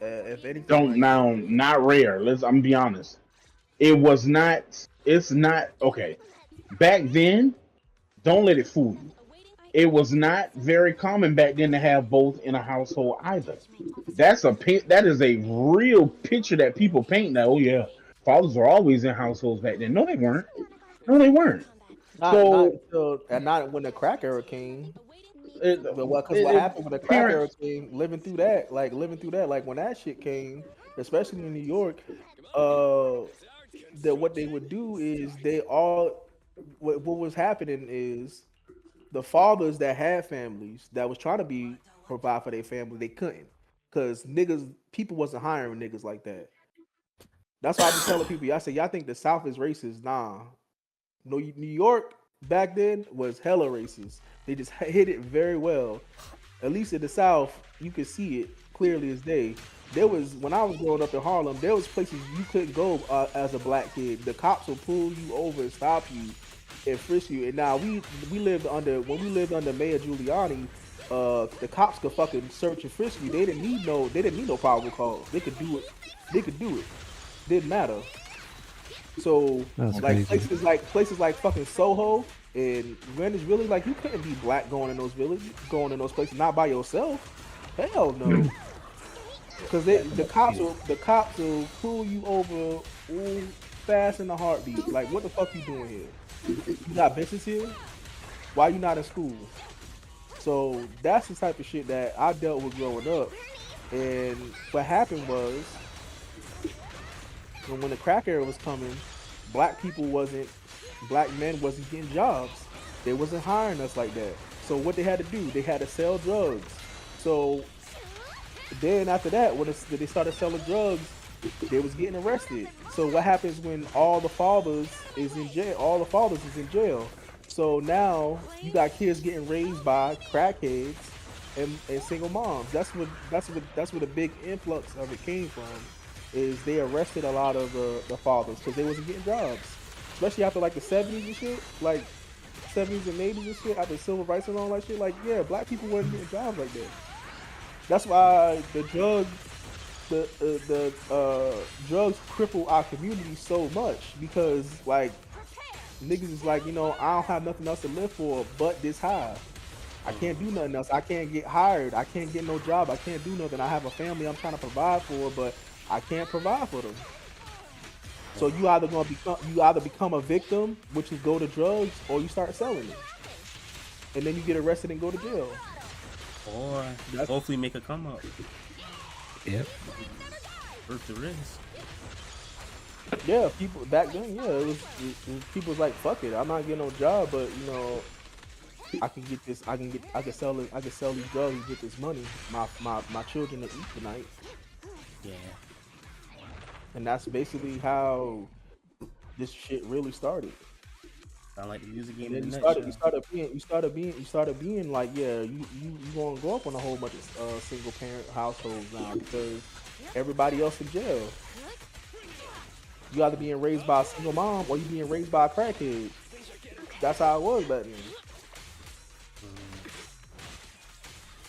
if anything, Don't now, not rare. I'm gonna be honest. It was not. It's not okay. Back then, don't let it fool you. It was not very common back then to have both in a household either. That is a real picture that people paint. That, oh yeah, fathers are always in households back then. No, they weren't. No, they weren't. not when the crack era came. What happened when the crack era came? Living through that, like when that shit came, especially in New York, that what they would do is what was happening is the fathers that had families that was trying to provide for their family, they couldn't, because people wasn't hiring niggas like that. That's why I be telling people, I say, y'all think the South is racist? Nah. No, New York back then was hella racist. They just hit it very well. At least in the South, you could see it clearly as day. When I was growing up in Harlem, there was places you couldn't go as a black kid. The cops will pull you over and stop you and frisk you. And now when we lived under Mayor Giuliani, the cops could fucking search and frisk you. They didn't need no probable cause. They could do it. Didn't matter. So like places like fucking Soho and Greenwich Village, like you couldn't be black going in those places, not by yourself. Hell no. Because the cops will pull you over fast in a heartbeat. Like, what the fuck you doing here? You got business here? Why you not in school? So that's the type of shit that I dealt with growing up. And what happened was, when the crack era was coming, black men wasn't getting jobs. They wasn't hiring us like that. So what they had to do, they had to sell drugs. So then after that, when they started selling drugs, they was getting arrested. So what happens when all the fathers is in jail? So now you got kids getting raised by crackheads and single moms. That's where the big influx of it came from. Is they arrested a lot of the fathers because they wasn't getting jobs, especially after like the 70s and shit, like 70s and 80s and shit, after civil rights and all that shit. Like, yeah, black people weren't getting jobs like that. That's why the drugs cripple our community so much, because like niggas is like, I don't have nothing else to live for but this high. I can't do nothing else. I can't get hired. I can't get no job. I can't do nothing. I have a family I'm trying to provide for, but I can't provide for them. So you either become a victim, which is go to drugs, or you start selling it, and then you get arrested and go to jail, or hopefully make a come up. Yep. Worth the risk. Yeah, people back then, it was people was like, fuck it, I'm not getting no job, but I can get this. I can sell it. I can sell these drugs and get this money. My children to eat tonight. Yeah. And that's basically how this shit really started. Sound like the music game. And then you started being like, yeah, you gonna grow up on a whole bunch of single parent households now because everybody else in jail. You either being raised by a single mom or you being raised by a crackhead. That's how it was back then.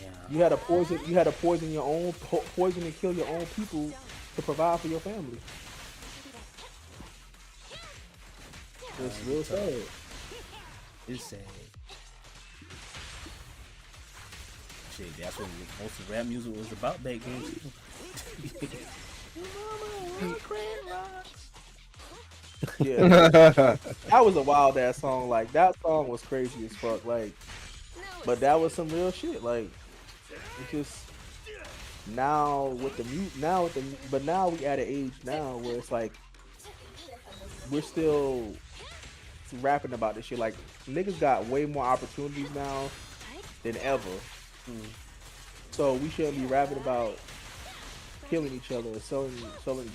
Yeah. You had to poison your own poison and kill your own people to provide for your family. It's real sad. It's sad. Shit, that's what most of rap music was about back then. Yeah, that was a wild ass song. Like that song was crazy as fuck. Like, but that was some real shit. Like, it just now with the but now we at an age now where it's like we're still rapping about this shit. Like niggas got way more opportunities now than ever. So we shouldn't be rapping about killing each other, selling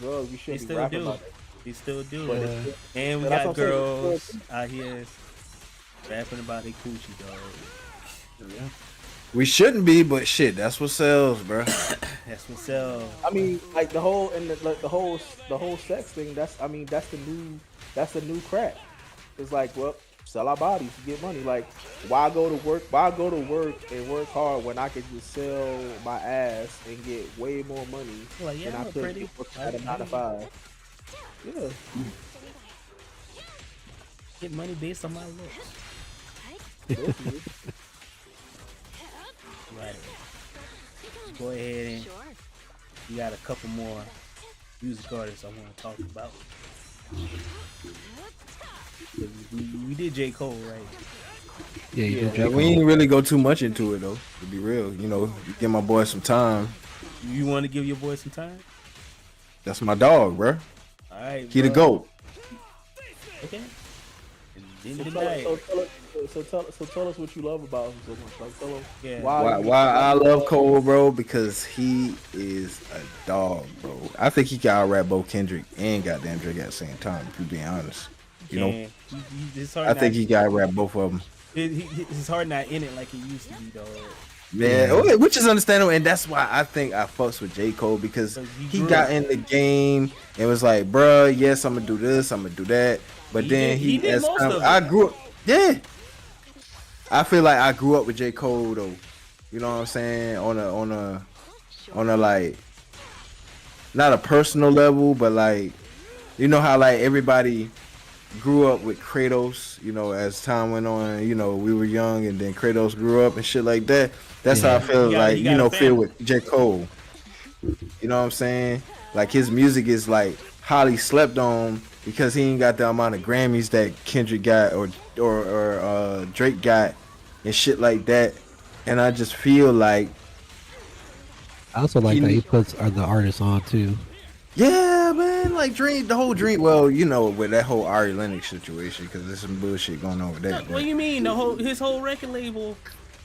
drugs. We shouldn't be rapping about it. We still do. But and we got girls out here rapping about their coochie, dog. Yeah. We shouldn't be, but shit, that's what sells, bro. That's what sells. I mean, like the whole the whole sex thing. That's the new crack. It's like, well, sell our bodies to get money. Like, why go to work? Why go to work and work hard when I could just sell my ass and get way more money like, yeah, than I could at a 9 to 5? Yeah. Get money based on my looks. Right. Go ahead and we got a couple more music artists I want to talk about. We did J. Cole, right? Yeah, you did J. Cole. We ain't really go too much into it though. To be real, you know, give my boy some time. You want to give your boy some time? That's my dog, bro. All right, he the GOAT. Okay. So tell us what you love about him so much. Like, tell us why I love Cole, bro, because he is a dog, bro. I think he can out rap both Kendrick and goddamn Drake at the same time, if you being honest. You know, I think he got rap both of them. His heart not in it like it used to be, dog. Yeah, okay, which is understandable, and that's why I think I fucks with J. Cole because he got in the game and was like, bruh, yes, I'm gonna do this, I'm gonna do that. But then he as I grew up, yeah. I feel like I grew up with J. Cole though. You know what I'm saying? On a like not a personal level, but like you know how like everybody grew up with Kratos, you know, as time went on, you know, we were young and then Kratos grew up and shit like that. That's how I feel like, you know, feel with J. Cole. You know what I'm saying? Like his music is like highly slept on because he ain't got the amount of Grammys that Kendrick got or Drake got and shit like that. And I just feel like I also like that he puts the artists on too. Yeah, man, like the whole Dream. Well, you know, with that whole Ari Lennox situation, because there's some bullshit going on with that. What do you mean? His whole record label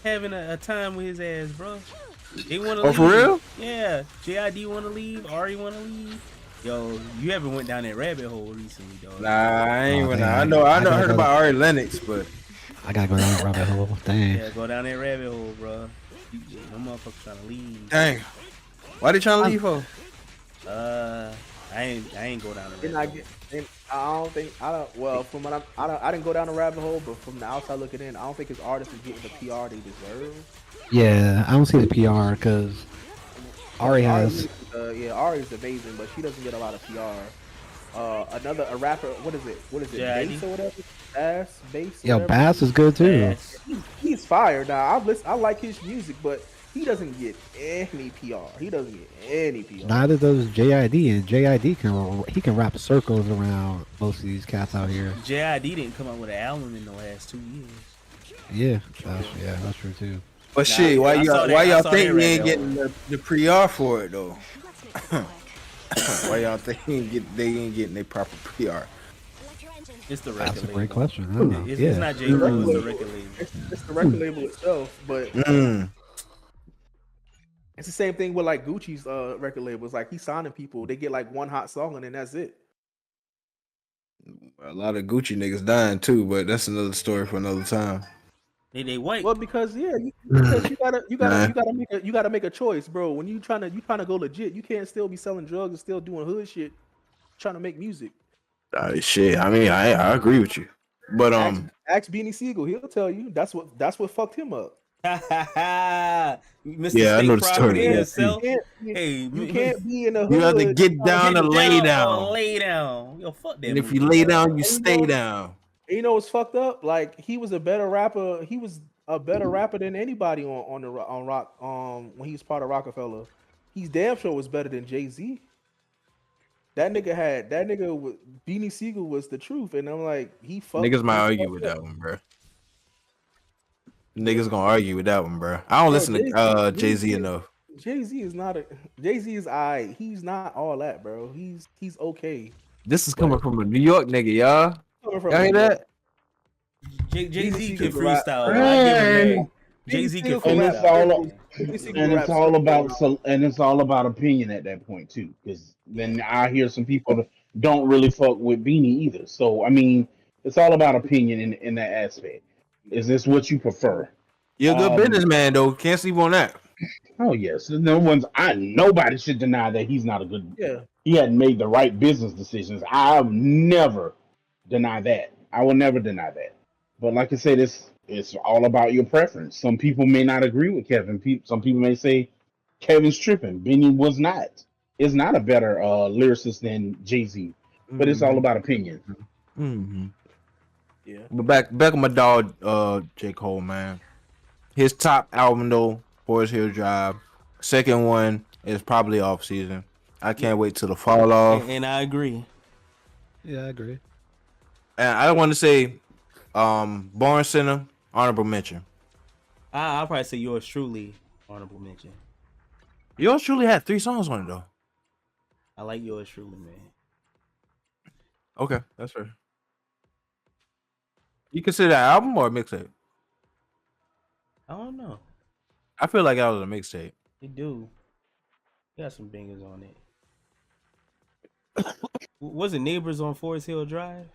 having a time with his ass, bro. They want to leave. For real? Yeah. JID want to leave. Ari want to leave. Yo, you haven't went down that rabbit hole recently, dog. Nah, I ain't went down. I heard about Ari Lennox, but I gotta go down that rabbit hole. Dang. Yeah, go down that rabbit hole, bro. No motherfuckers trying to leave. Dang. Why they trying to leave for? I ain't go down the rabbit hole. Well, from what I didn't go down the rabbit hole, but from the outside looking in, I don't think his artists is getting the PR they deserve. Yeah, I don't see the PR because Ari has. Ari's amazing, but she doesn't get a lot of PR. A rapper, what is it? Bass or whatever? Bass. Yo, Bass is good too. He's fire. Now I like his music, but he doesn't get any PR. Neither does JID, and JID can wrap circles around most of these cats out here. JID didn't come out with an album in the last 2 years. Yeah, that's true too. But shit, why y'all think we ain't getting the PR for it though? Why y'all think they ain't getting their proper PR? It's the That's record a label. great question. I don't know. It's not J. Cole, it's the record label. It's the record label itself, but it's the same thing with like Gucci's record labels. Like he's signing people, they get like one hot song and then that's it. A lot of Gucci niggas dying too, but that's another story for another time. They white. Well, because because you gotta make a choice, bro. When you trying to go legit, you can't still be selling drugs and still doing hood shit, trying to make music. Shit, I mean, I agree with you, but ask Beanie Siegel, he'll tell you that's what fucked him up. Mr. Yeah, I know the State story. Property Yeah. himself. You can't be in the hood. You have to get down and lay down. Lay down. Yo, fuck that. And if movie, you lay bro. down, you stay down. And you know what's fucked up? Like he was a better rapper. He was a better rapper than anybody on rock. When he was part of Rockefeller, he's damn sure was better than Jay-Z. Beanie Siegel was the truth, and I'm like, he fucked. Niggas might argue with that one, bro. Niggas gonna argue with that one, bro. I don't listen to Jay-Z enough. Jay-Z is not a Jay-Z is alright. He's not all that, bro. He's okay. This is coming from a New York nigga, y'all. Y'all hear that? Jay-Z can freestyle. Jay-Z can And freestyle. it's all about opinion at that point too, because then I hear some people that don't really fuck with Beanie either. So I mean, it's all about opinion in that aspect. Is this what you prefer? You're a good businessman though. Can't sleep on that. Oh yes, nobody should deny that he's not a good. Yeah, he hadn't made the right business decisions. I'll never deny that. I will never deny that. But like I said, it's all about your preference. Some people may not agree with Kevin. Some people may say Kevin's tripping. Benny was not. Is not a better lyricist than Jay-Z. But it's all about opinion. Mm-hmm. Yeah. But back on my dog, J. Cole, man. His top album though, Forest Hill Drive. Second one is probably Off Season. I can't wait till the fall off. And I agree. Yeah, I agree. And I want to say, Born Center, honorable mention. I'll probably say yours truly, honorable mention. Yours truly had 3 songs on it though. I like yours truly, man. Okay, that's fair. You consider that album or a mixtape? I don't know. I feel like that was a mixtape. They do. Got some bangers on it. Was it Neighbors on Forest Hill Drive?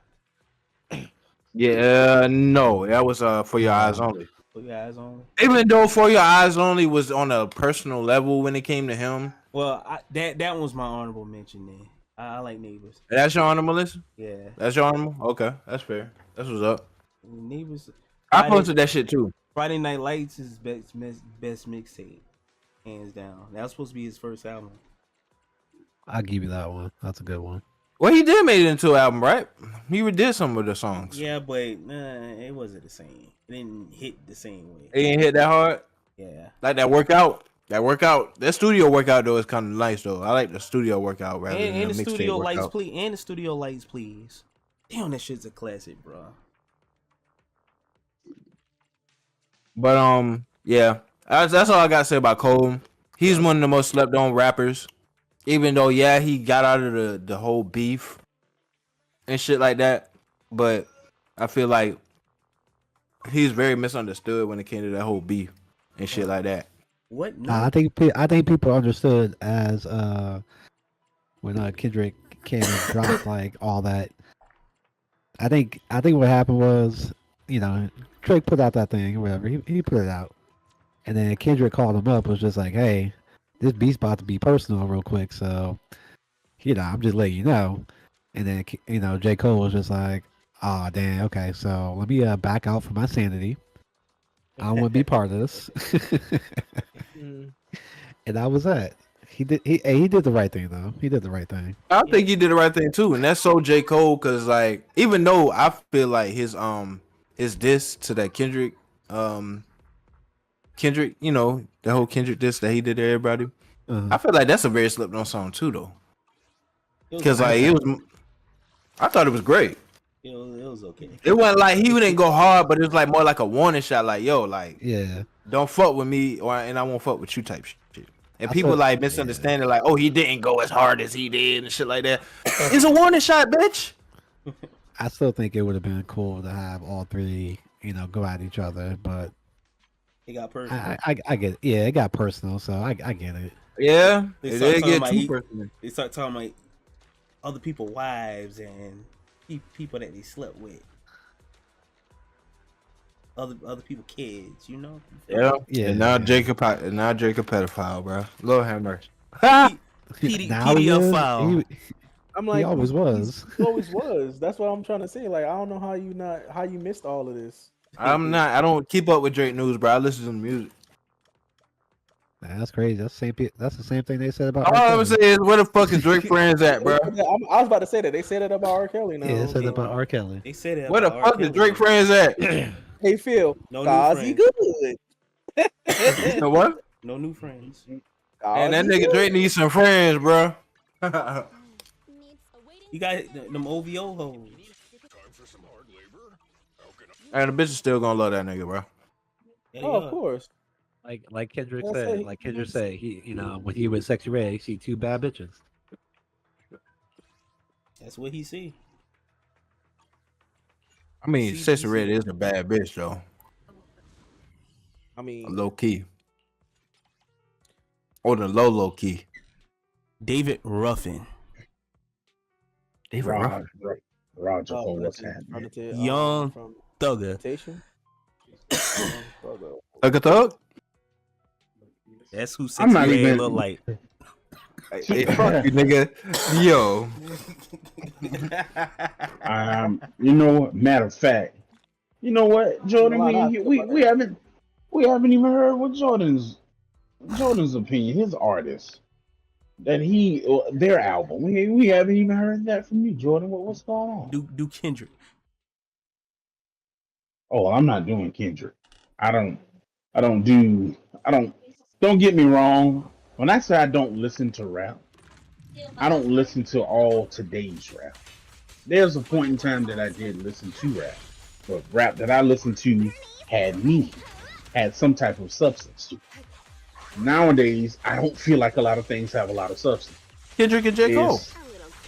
Yeah, no, that was For Your Eyes Only. For Your Eyes Only. Even though For Your Eyes Only was on a personal level when it came to him. Well, that was my honorable mention then. I like Neighbors. That's your honorable list? Yeah. That's your honorable? Okay, that's fair. That's what's up. Neighbors. I posted that shit too. Friday Night Lights is best mixtape, hands down. That was supposed to be his first album. I'll give you that one. That's a good one. Well, he did make it into an album, right? He did some of the songs. Yeah, but it wasn't the same. It didn't hit the same way. It didn't hit that hard. Yeah. Like that workout. That studio workout though is kind of nice though. I like the studio workout rather than And the the mixtape studio lights, workout. please. And the studio lights, please. Damn, that shit's a classic, bro. But yeah, that's all I gotta say about Cole. He's one of the most slept on rappers. Even though, yeah, he got out of the whole beef and shit like that. But I feel like he's very misunderstood when it came to that whole beef and shit like that. What? No. I think people understood as when Kendrick came and dropped like all that. I think what happened was, Drake put out that thing or whatever. He put it out, and then Kendrick called him up. Was just like, hey, this beat's about to be personal real quick, so I'm just letting you know. And then J. Cole was just like, oh damn, okay, so let me back out for my sanity. I don't want to be part of this. And that was that. He did the right thing though. He did the right thing. I think he did the right thing too, and that's so J. Cole, because like even though I feel like his diss to that Kendrick, the whole Kendrick diss that he did to everybody, I feel like that's a very slept on song too though, because like I thought it was great. It was okay. It wasn't like he didn't go hard, but it was like more like a warning shot, like yo, like yeah, don't fuck with me, and I won't fuck with you type shit. And people like misunderstand it, like, oh, he didn't go as hard as he did and shit like that. It's a warning shot, bitch. I still think it would have been cool to have all three, go at each other. But It got personal. I get it. Yeah, it got personal, so I get it. Yeah, They it start did talking get about too personal. They start talking about other people's wives and people that they slept with. Other people kids, Yeah, Yeah. And now Jacob pedophile, bro. Lord have mercy. Now he is. pedophile. I'm He like, always was. He always was. That's what I'm trying to say. Like, I don't know how you missed all of this. I don't keep up with Drake news, bro. I listen to the music. Man, that's crazy. That's the same thing they said about. All R. I'm Kelly. saying is, where the fuck is Drake friends at, bro? I was about to say that they said it about R. Kelly now. Yeah, they said about R. Kelly. They said it. Where the about fuck R. is Kelly. Drake friends at? Hey Phil, No new cause he friends. good. You know what? No new friends. And that nigga Drake needs some friends, bro. You got them OVO hoes. And the bitch is still gonna love that nigga, bro. Yeah, Oh, yeah. of course. Like Kendrick That's said, it. he when he was Sexy Red, he see two bad bitches. That's what he see. I mean, See, Sexy you Red see. is a bad bitch, though. I mean, Low key. Or the low key. David Ruffin. Roger, Roger, oh, what's from happening? the- Young from Thugger. Temptation? Like a thug? That's who I'm Sexy not Red even- look like. Hey, fuck you, nigga. Yo. Matter of fact, you know what, Jordan? We haven't even heard what Jordan's opinion, his artist, that their album. We haven't even heard that from you, Jordan. What's going on? Do Kendrick. Oh, I'm not doing Kendrick. Don't get me wrong. When I say I don't listen to rap, I don't listen to all today's rap. There's a point in time that I did listen to rap, but rap that I listened to had meaning, had some type of substance to it. Nowadays, I don't feel like a lot of things have a lot of substance. Kendrick and J. Cole.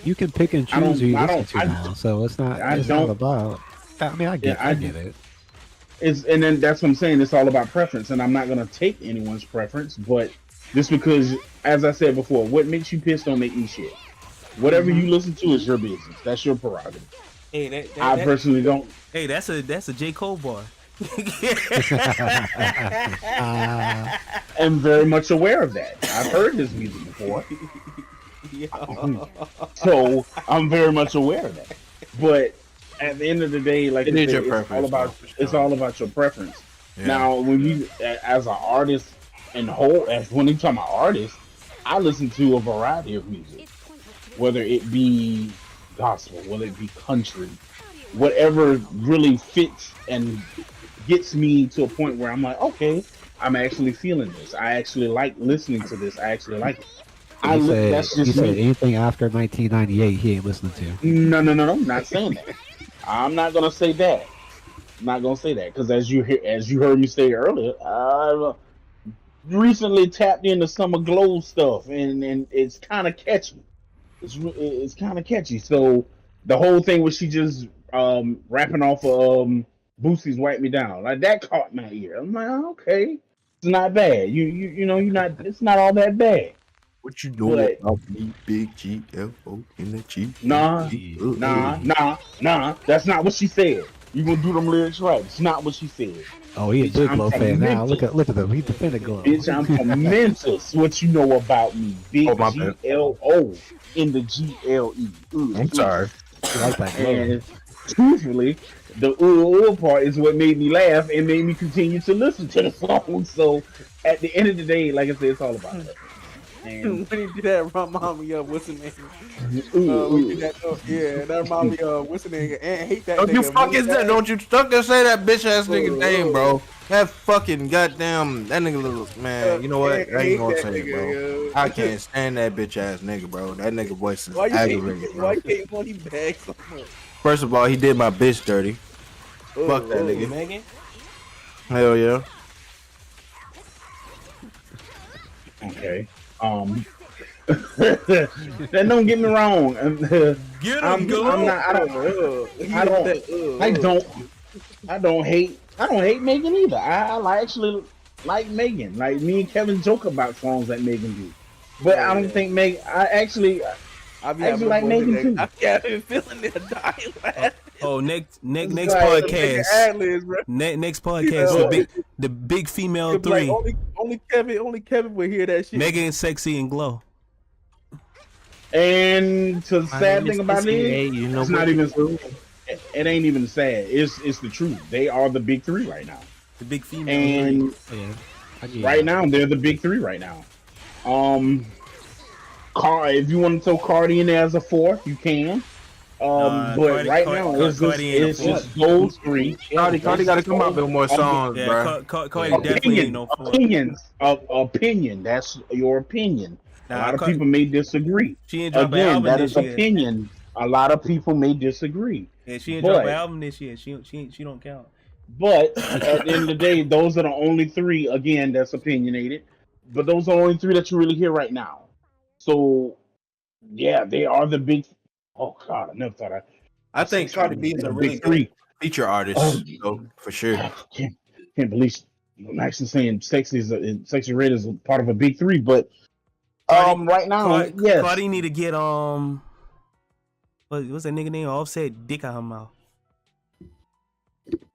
You can pick and I don't- choose who you I listen don't- to now, so it's not. I It's not don't- about. I mean, I get it. And then that's what I'm saying. It's all about preference, and I'm not gonna take anyone's preference, but just because, as I said before, what makes you pissed don't make me shit. Whatever you listen to is your business. That's your prerogative. Hey, I personally don't. Hey, that's a J. Cole bar. am very much aware of that. I've heard his music before, so I'm very much aware of that. But at the end of the day, like It I is said, your preference, it's all about your preference. Yeah. Now, when you, as an artist and whole, when you talk about artists, I listen to a variety of music, whether it be gospel, whether it be country, whatever really fits and gets me to a point where I'm like, okay, I'm actually feeling this. I actually like listening to this. I actually like it. That's He just said me. anything after 1998, he ain't listening to. No, I'm not saying that. I'm not gonna say that. I'm not gonna say that because as you heard me say earlier, I recently tapped into some of Glow stuff, and it's kind of catchy. It's kind of catchy. So the whole thing was she just rapping off of Boosie's "Wipe Me Down," like that caught my ear. I'm like, oh, okay, it's not bad. You know, you're not. It's not all that bad. What you doing But- about me, big GFO in the G? Nah. That's not what she said. You gonna do them lyrics right? It's not what she said. Oh, he a Bitch, big I'm Glow from fan now. Memphis. Look at them. He defended Glow. Bitch, I'm from Memphis. What you know about me? Big Oh, my bad. GLO in the GLE. I'm sorry. You like that Glow. And truthfully, the part is what made me laugh and made me continue to listen to the song. So at the end of the day, like I said, it's all about that. And When he did that, remind me of what's the name? That remind me of what's the name? And hate that. Don't you nigga. fucking say, don't you fucking say that bitch ass nigga name, bro. That fucking goddamn, that nigga little, man, you know what? I ain't gonna say it, bro. I can't stand that bitch ass nigga, bro. That nigga voice is Why you aggravating, hate? bro. Why you hate money back so much? First of all, he did my bitch dirty. Fuck that nigga. Megan? Hell yeah. okay. Then don't get me wrong. Get I'm not. I don't hate Megan either. Actually like Megan. Like me and Kevin joke about songs that Megan do, but I don't think Megan. I actually like Megan too. I can't even feeling it dying. Next like, podcast. Next podcast, the big female Like, three. only Kevin would hear that shit. Megan, Sexy, and Glow. And the sad thing about it Hey, is, you know it's what? not even. It ain't even sad. It's the truth. They are the big three right now. The big female And three. right now they're the big three right now. If you want to throw Cardi in there as a fourth, you can. But right now it's just those three. Cardi got to come up with more songs, bro. Cardi definitely ain't no four. Opinion. That's your opinion. A lot of Cardi- people may disagree. She ain't dropped an Again, album that this is year. opinion. A lot of people may disagree. Yeah, she ain't dropped an album this year. She don't count. But at the end of the day, those are the only three, again, that's opinionated. But those are the only three that you really hear right now. So, yeah, they are the big. Oh, God, I never thought I think Cardi B is a really big three. good feature artist, though, for sure. Can't believe Max is saying Sexy Red is a part of a big three. But right now, yes. Cardi need to get what's that nigga name? Offset dick out her mouth.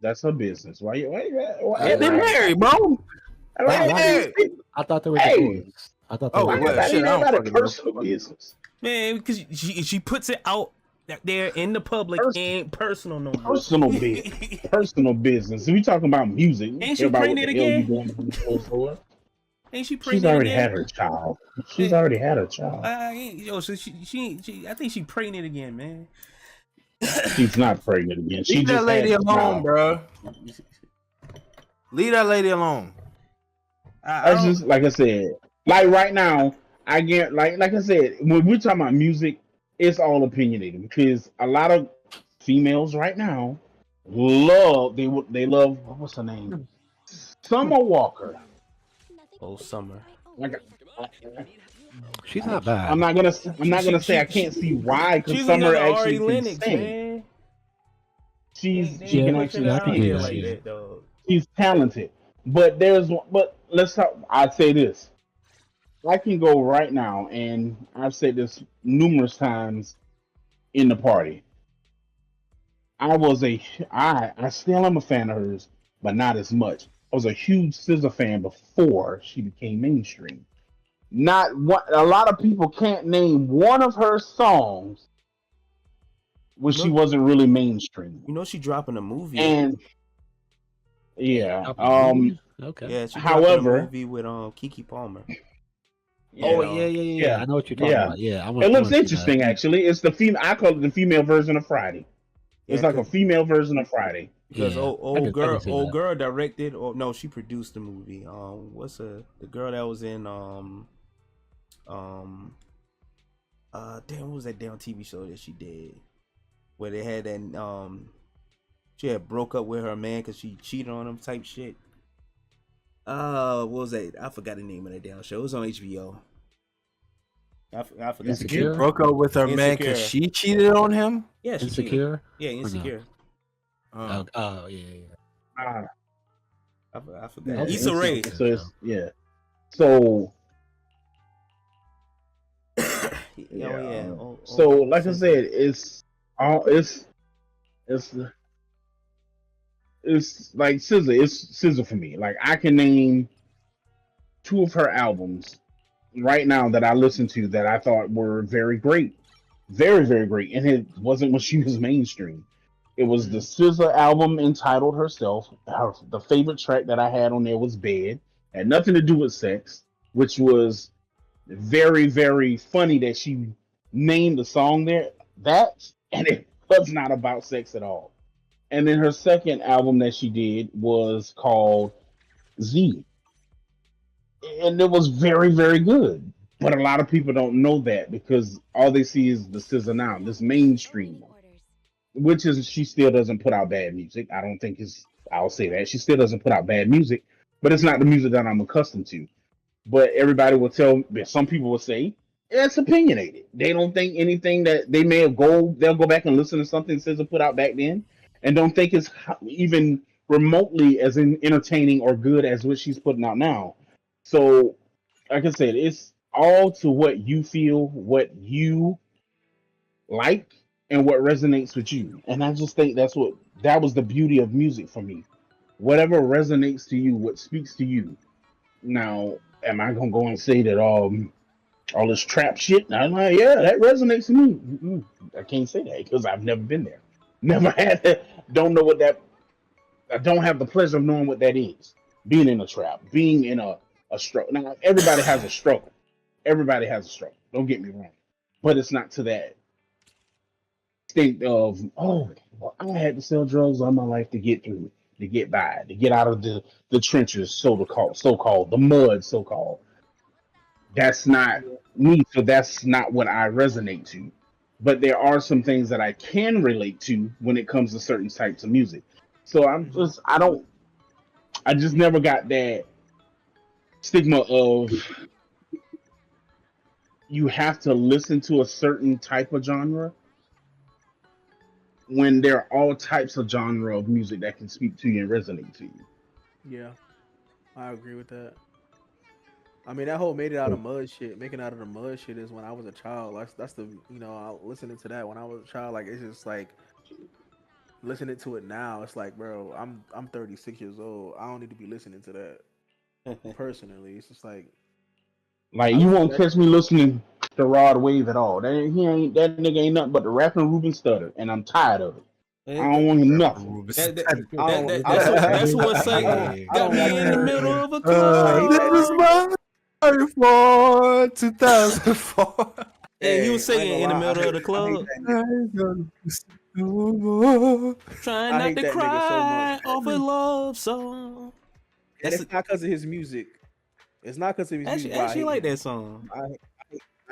That's her business. Why They're married, bro. I thought they were divorced. I thought they were that ain't about a personal business. Man, because she puts it out there in the public and personal no more. Personal business. We talking about music. Ain't she pregnant again? Ain't she pregnant? She's already had her child. She's already had her child. So she I think she pregnant again, man. She's not pregnant again. She Leave just that lady had alone, child. bro. Leave that lady alone. That's just like I said. Like right now, I get like I said, when we're talking about music, it's all opinionated because a lot of females right now love they love what's her name? Summer Walker. Oh, Summer. She's not bad. I'm not gonna say I can't see why because Summer actually can sing. She can actually sing. She's talented, but let's talk. I'd say this. I can go right now, and I've said this numerous times in the party. I still am a fan of hers, but not as much. I was a huge SZA fan before she became mainstream. A lot of people can't name one of her songs when she wasn't really mainstream. You know she dropping a movie. And yeah, okay. Yeah, she however, a movie with Keke Palmer. Yeah. I know what you're talking about. Yeah, it looks interesting actually. It's the female. I call it the female version of Friday. It's like a female version of Friday. Because old girl directed, or no, she produced the movie. What's the girl that was in damn, what was that damn TV show that she did? Where they had that she had broke up with her man because she cheated on him type shit. What was that? I forgot the name of that damn show. It was on HBO. I forgot. Insecure? Broke up with her man because she cheated on him? Yeah, she Insecure? Cheated. Yeah, Insecure. No? I forgot. Issa Rae. Yeah. So so like I said, it's like SZA. It's SZA for me. Like I can name 2 of her albums right now that I listened to that I thought were very great, very very great, and it wasn't when she was mainstream. It was the SZA album entitled Herself. The favorite track that I had on there was Bed. Had nothing to do with sex, which was very very funny that she named the song there that, and it was not about sex at all. And then her second album that she did was called Z. And it was very, very good. But a lot of people don't know that because all they see is the SZA now, this mainstream. Which is, she still doesn't put out bad music. I don't think I'll say that. She still doesn't put out bad music, but it's not the music that I'm accustomed to. But everybody will some people will say It's opinionated. They don't think anything that they may have they'll go back and listen to something SZA put out back then, and don't think it's even remotely as entertaining or good as what she's putting out now. So, like I said, it's all to what you feel, what you like, and what resonates with you. And I just think that was the beauty of music for me. Whatever resonates to you, what speaks to you. Now, am I gonna go and say that all this trap shit? I'm like, yeah, that resonates to me. I can't say that because I've never been there. Never had that. Don't know what that. I don't have the pleasure of knowing what that is. Being in a trap, being in a struggle. Now, everybody has a struggle. Everybody has a struggle. Don't get me wrong, but it's not to that state of well, I had to sell drugs all my life to get through, to get by, to get out of the trenches, so called the mud, so called. That's not me, so that's not what I resonate to. But there are some things that I can relate to when it comes to certain types of music. So I just never got that stigma of you have to listen to a certain type of genre when there are all types of genre of music that can speak to you and resonate to you. Yeah, I agree with that. I mean, that whole making out of the mud shit is when I was a child. That's the, listening to that when I was a child, like, it's just like, listening to it now, it's like, bro, I'm 36 years old. I don't need to be listening to that. Personally, it's just like you won't catch me listening to Rod Wave at all. That nigga ain't nothing but the rapping Ruben Stutter, and I'm tired of it. I don't want nothing. That's what saying. Got me in the middle of a club. This is my 2004. Yeah, he was singing in the middle of the club. Trying not to cry off a love song. It's not because of his music. It's not because of his music. I actually like that song. I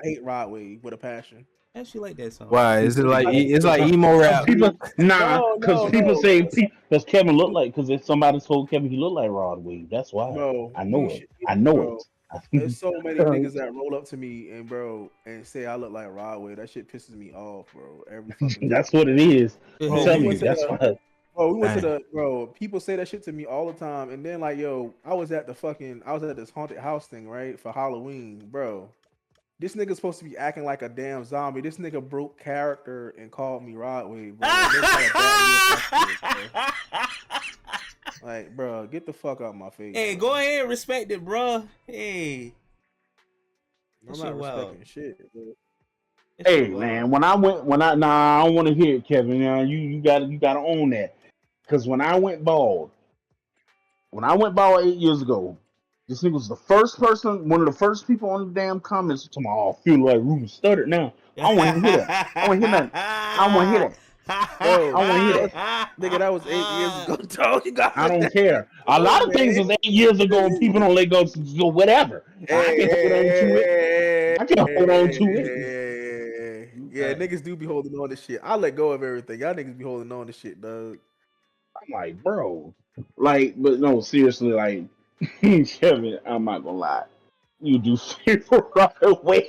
hate Rod Wave with a passion. I actually like that song. Why? Is it like it's like emo rap? Because people say because Kevin looked like because somebody told Kevin he looked like Rod Wave. That's why. Bro, I know it. I know it. There's so many niggas that roll up to me and say I look like Rod Wave. That shit pisses me off, bro. Every fucking that's what it is. I'm telling you, that's why. Bro, we went to people say that shit to me all the time, and then like, yo, I was at this haunted house thing, right, for Halloween, bro. This nigga's supposed to be acting like a damn zombie. This nigga broke character and called me Rod Wave, bro. Like, bro, get the fuck out of my face. Hey, bro. go ahead, respect it, bro. Hey, I'm not respecting shit, bro. Hey man, I don't want to hear it, Kevin. You gotta own that. Because when I went bald 8 years ago, this nigga was one of the first people on the damn comments to I feel like Ruben stuttered now. I want to hear that. I want to hear that. I want to hear that. Bro, I want to hear that. Nigga, that was 8 years ago, dog. I don't care. A lot of things was 8 years ago and people don't let go to whatever. I can hold on to it. Yeah, niggas do be holding on to shit. I let go of everything. Y'all niggas be holding on to shit, dog. I'm like, bro. Like, but no, seriously, like, Kevin, I'm not gonna lie. You do favor right away.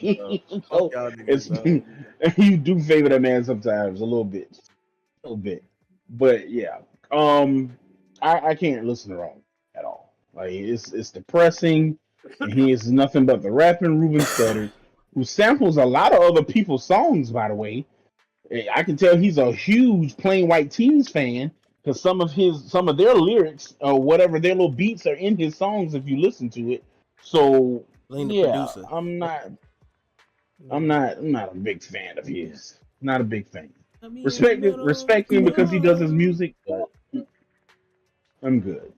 You do favor that man sometimes a little bit. But yeah. I can't listen to Rome at all. Like it's depressing. And he is nothing but the rapping Ruben Stutter, who samples a lot of other people's songs, by the way. I can tell he's a huge Plain White T's fan because some of their lyrics or whatever their little beats are in his songs if you listen to it. So yeah, I'm not a big fan of his. Not a big fan. Respect him because he does his music, but I'm good.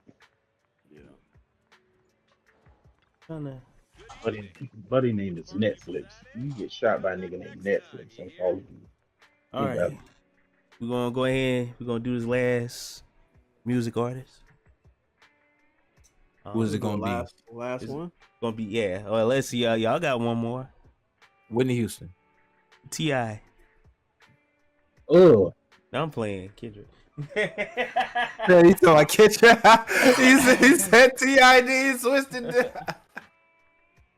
Buddy name is Netflix. You get shot by a nigga named Netflix. That's all you do. All right. We're gonna go ahead. We're gonna do this last music artist. Who is it gonna be? Last one? Gonna be Well, let's see. Y'all got one more. Whitney Houston. T.I. Oh. I'm playing Kendrick. Yeah, he told I Kendrick. He said T.I. He switched it.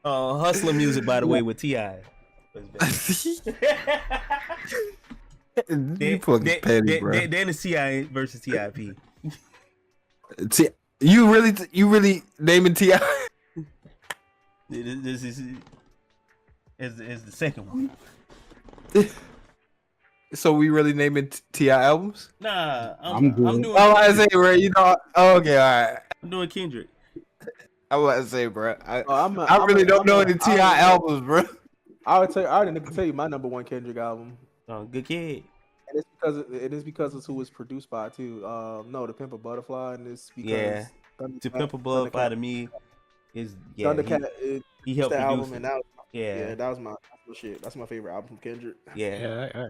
Hustler music, by the way, with T.I. You fucking petty, bro. Then the CI versus TIP. You really naming T.I.? This is the second one. So we really naming T.I. albums? Nah, I'm doing. Oh, I say, bro. You know. Oh, okay, all right. I'm doing Kendrick. I was to say, bro. I I'm really don't know any T.I. albums, bro. I would tell you, I already can tell you my number one Kendrick album. Good Kid. And it's because of who it's produced by too. No, To Pimp a Butterfly, and it's because Yeah. To Pimp a Butterfly to me is Thundercat. He helped the produce album, it. and that Yeah. that was my shit. That's my favorite album from Kendrick. Yeah.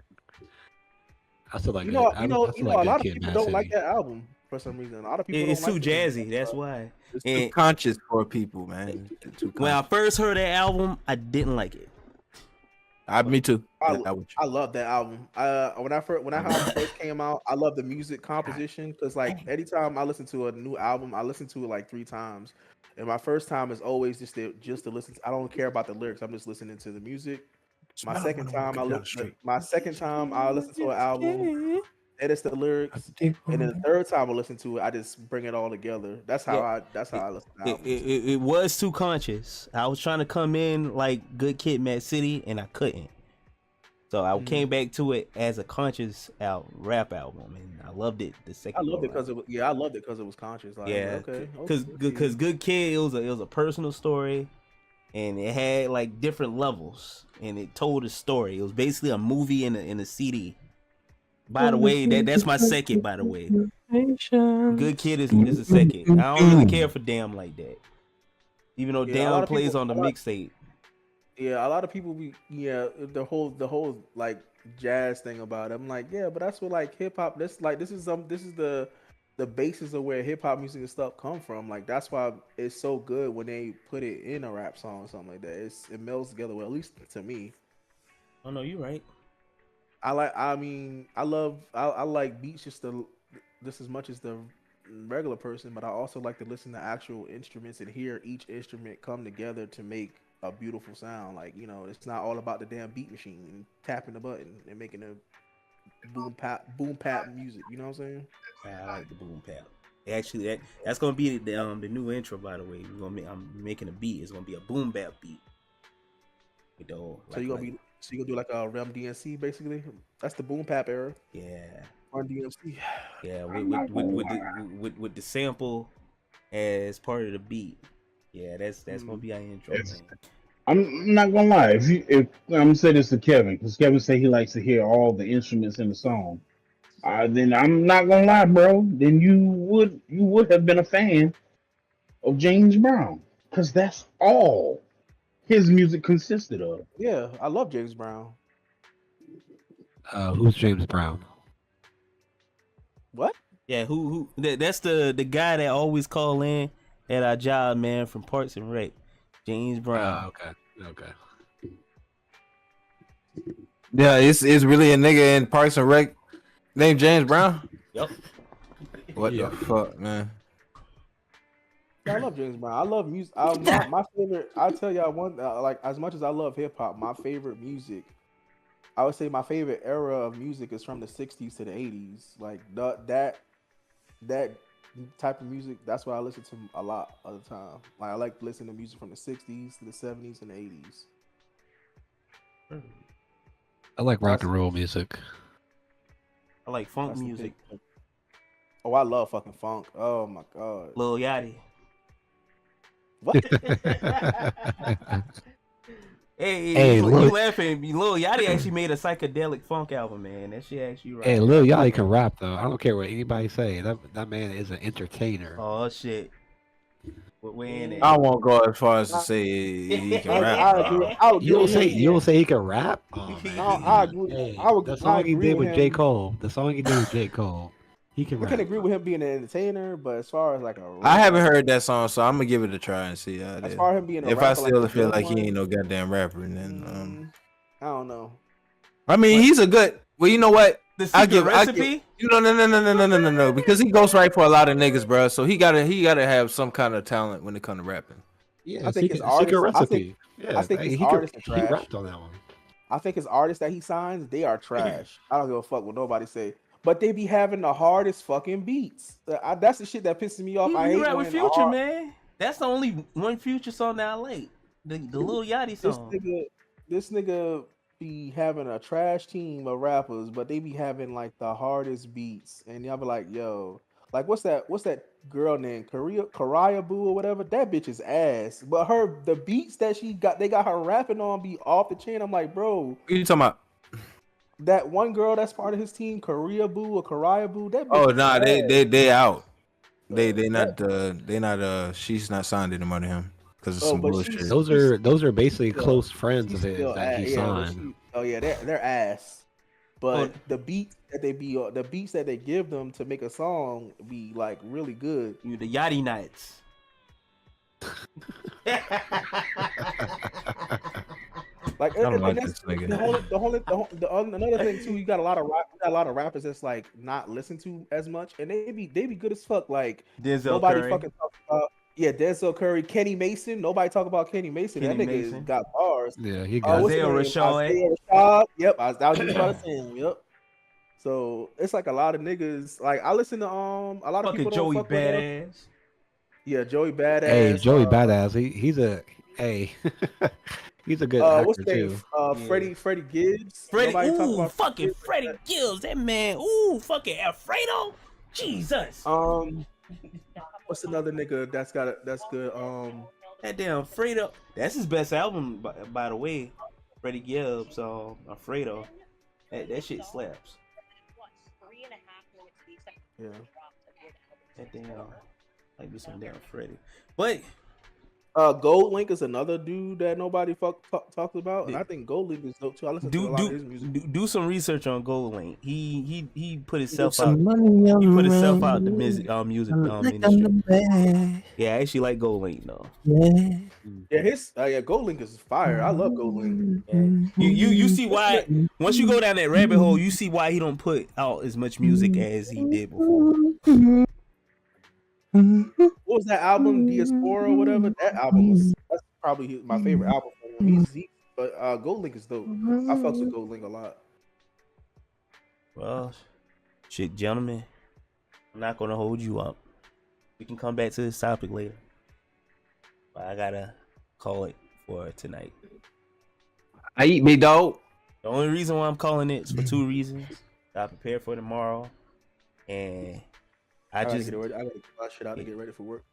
I still like You know, it. you know, a lot of Kid, people Mad don't City. like that album for some reason. A lot of people. It's don't too like jazzy. That's why. It's too conscious for people, man. Too When I conscious. first heard that album, I didn't like it. Me too. I love that album. When I first came out, I love the music composition because like anytime I listen to a new album, I listen to it like 3 times. And my first time is always just to listen. I don't care about the lyrics. I'm just listening to the music. My second time I listen to an album, edit the lyrics, and then the third time I listen to it, I just bring it all together. That's how I listen to albums. It was too conscious. I was trying to come in like Good Kid, Mad City, and I couldn't. So I came back to it as a conscious rap album, and I loved it. The second, I loved it because I loved it because it was conscious. Like, yeah, okay, because Good Kid, it was a personal story, and it had like different levels, and it told a story. It was basically a movie in a CD. By the way, that's my second. By the way, Good Kid is a second. I don't really care for Damn like that, even though Damn plays on the mixtape. Yeah, a lot of people the whole like jazz thing about it. I'm like, yeah, but that's what like hip hop. This is the basis of where hip hop music and stuff come from. Like that's why it's so good when they put it in a rap song or something like that. It melds together well, at least to me. Oh no, you're right. I like beats just as much as the regular person, but I also like to listen to actual instruments and hear each instrument come together to make a beautiful sound. Like, you know, it's not all about the damn beat machine and tapping the button and making a boom pap music. You know what I'm saying? I like the boom pap. Actually, that's gonna be the new intro. By the way, I'm making a beat. It's gonna be a boom bap beat. With the whole, so you're gonna do like a Rem DMC basically. That's the boom pap era. Yeah. Run DMC. Yeah, with the sample as part of the beat. Yeah, that's gonna be our intro, man. I'm not gonna lie. If I'm gonna say this to Kevin, because Kevin said he likes to hear all the instruments in the song, then I'm not gonna lie, bro. Then you would have been a fan of James Brown, because that's all his music consisted of. Yeah, I love James Brown. Who's James Brown? What? Yeah, who? That's the guy that always call in at our job, man, from Parks and Rec. James Brown. Okay. Yeah, it's really a nigga in Parks and Rec named James Brown. Yep. What the fuck, man? I love James Brown. I love music. My favorite. I'll tell y'all one. Like as much as I love hip hop, my favorite music. I would say my favorite era of music is from the '60s to the '80s. Like that type of music. That's what I listen to a lot of the time. Like I like listening to music from the '60s to the '70s and the '80s. I like rock and roll music. I like funk music. Oh, I love fucking funk. Oh my god. Lil Yachty. What? Hey, you laughing? Lil Yachty actually made a psychedelic funk album, man. That shit actually right. Hey, Lil Yachty can rap though. I don't care what anybody say. That man is an entertainer. Oh shit. We're in it. I won't go as far as to say he can rap. You don't say he can rap? Oh, I agree. Hey, I the song he did with J. Cole. He can I rap. can agree with him being an entertainer, but as far as like I haven't heard that song, so I'm gonna give it a try and see how it is. As far as him being a if rapper, I still like feel the like one, he ain't no goddamn rapper, then I don't know. I mean, he's a good. Well, you know what? The secret recipe? No, because he goes right for a lot of niggas, bro. So he gotta have some kind of talent when it comes to rapping. Yeah, I think his secret artist. recipe. I think his artist is he trash. rapped on that one. I think his artists that he signs, they are trash. I don't give a fuck what nobody say. But they be having the hardest fucking beats. That's the shit that pisses me off. I hate right with when Future, man. That's the only one Future song that I like. The Lil Yachty song. This nigga be having a trash team of rappers, but they be having like the hardest beats, and y'all be like, yo, like what's that girl named Karaya Boo or whatever? That bitch is ass. But the beats that they got her rapping on be off the chain. I'm like, bro, What you talking about? that one girl that's part of his team, Karaya Boo or Karaya Boo. That bitch Oh is nah, ass. they out. They not she's not signed anymore to him because of some but bullshit. Those are basically close friends of his Still that he ass. Yeah, but signed. they're ass. But the beats that they give them to make a song be like really good. You the Yachty Nights. Like, I don't and like that's this nigga. another thing too. You got a lot of rappers that's like not listened to as much, and they be good as fuck. Like Denzel nobody Curry. fucking talk about. Yeah, Denzel Curry, Kenny Mason. Nobody talk about Kenny Mason. Kenny That nigga Mason. got bars. Yeah, he got What's his Isaiah name? Rashad. Isaiah Rashad. Yep, I was just about to say him. Yep. So it's like a lot of niggas. Like I listen to a lot of Fucking people Joey don't fuck with him. Badass. Yeah, Joey Badass. Hey, Joey Badass. He's a he's a good What's actor his name? too. Freddie Gibbs. Freddie, Nobody talk about fucking Gibbs. Freddie Gibbs. That man, ooh, fucking Alfredo. Jesus. What's another nigga that's good? That damn Alfredo. That's his best album, by the way. Freddie Gibbs, Alfredo. That shit slaps. Yeah. That damn, like be some damn Freddie. But Gold Link is another dude that nobody talks about, and I think Gold Link is dope too. I listen to a lot of his music. do some research on Gold Link. He put himself out. He put himself out the music industry. Yeah, I actually like Gold Link though. Yeah, Gold Link is fire. I love Gold Link. Yeah. You see why once you go down that rabbit hole, you see why he don't put out as much music as he did before. What was that album, Diaspora or whatever? That album that's probably my favorite album for him. But Gold Link is dope. I fucks with Gold Link a lot. Well, shit, gentlemen, I'm not gonna hold you up. We can come back to this topic later, but I gotta call it for tonight. I eat me dog. The only reason why I'm calling it is for two reasons. I prepare for tomorrow, and I gotta just get ready. I gotta get my shit out to get ready for work.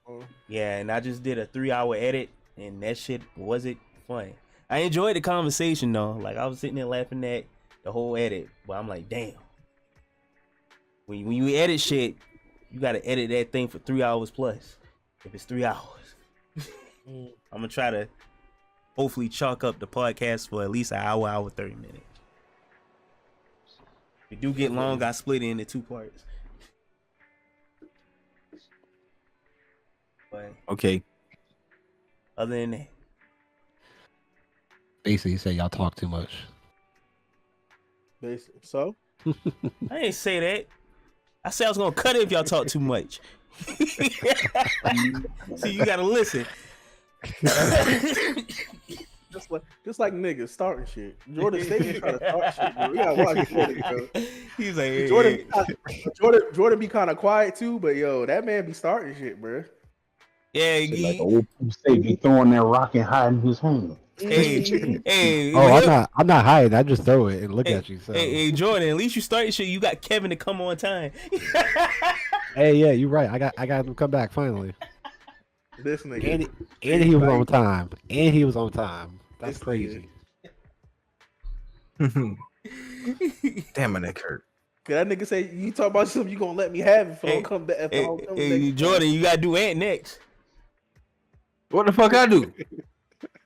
Yeah, and I just did a 3-hour edit, and that shit wasn't fun. I enjoyed the conversation though. Like I was sitting there laughing at the whole edit, but I'm like, damn. When you edit shit, you gotta edit that thing for 3 hours plus. If it's 3 hours, I'm gonna try to hopefully chalk up the podcast for at least an hour 30 minutes. If it do get long, I split it into 2 parts. But Okay. other than that, Basically, he said y'all talk too much. Basically, so I didn't say that. I said I was gonna cut it if y'all talk too much. See, you gotta listen. just like niggas starting shit. Jordan State trying to start shit, bro. We gotta watch Jordan, bro. He's like, hey, Jordan be kind of quiet too, but yo, that man be starting shit, bro. yeah, Like old State be throwing that rock and hiding his hand. hey, Oh, I'm not hiding. I just throw it and look at you. So. Hey, Jordan, at least you started shit. You got Kevin to come on time. Hey, yeah, you're right. I got him to come back finally. This nigga. And he was on time. And he was on time. That's crazy. Damn it, that hurt. That nigga say you talk about something, you gonna let me have it if I don't come back. Hey, Jordan, you gotta do Ant next. What the fuck I do?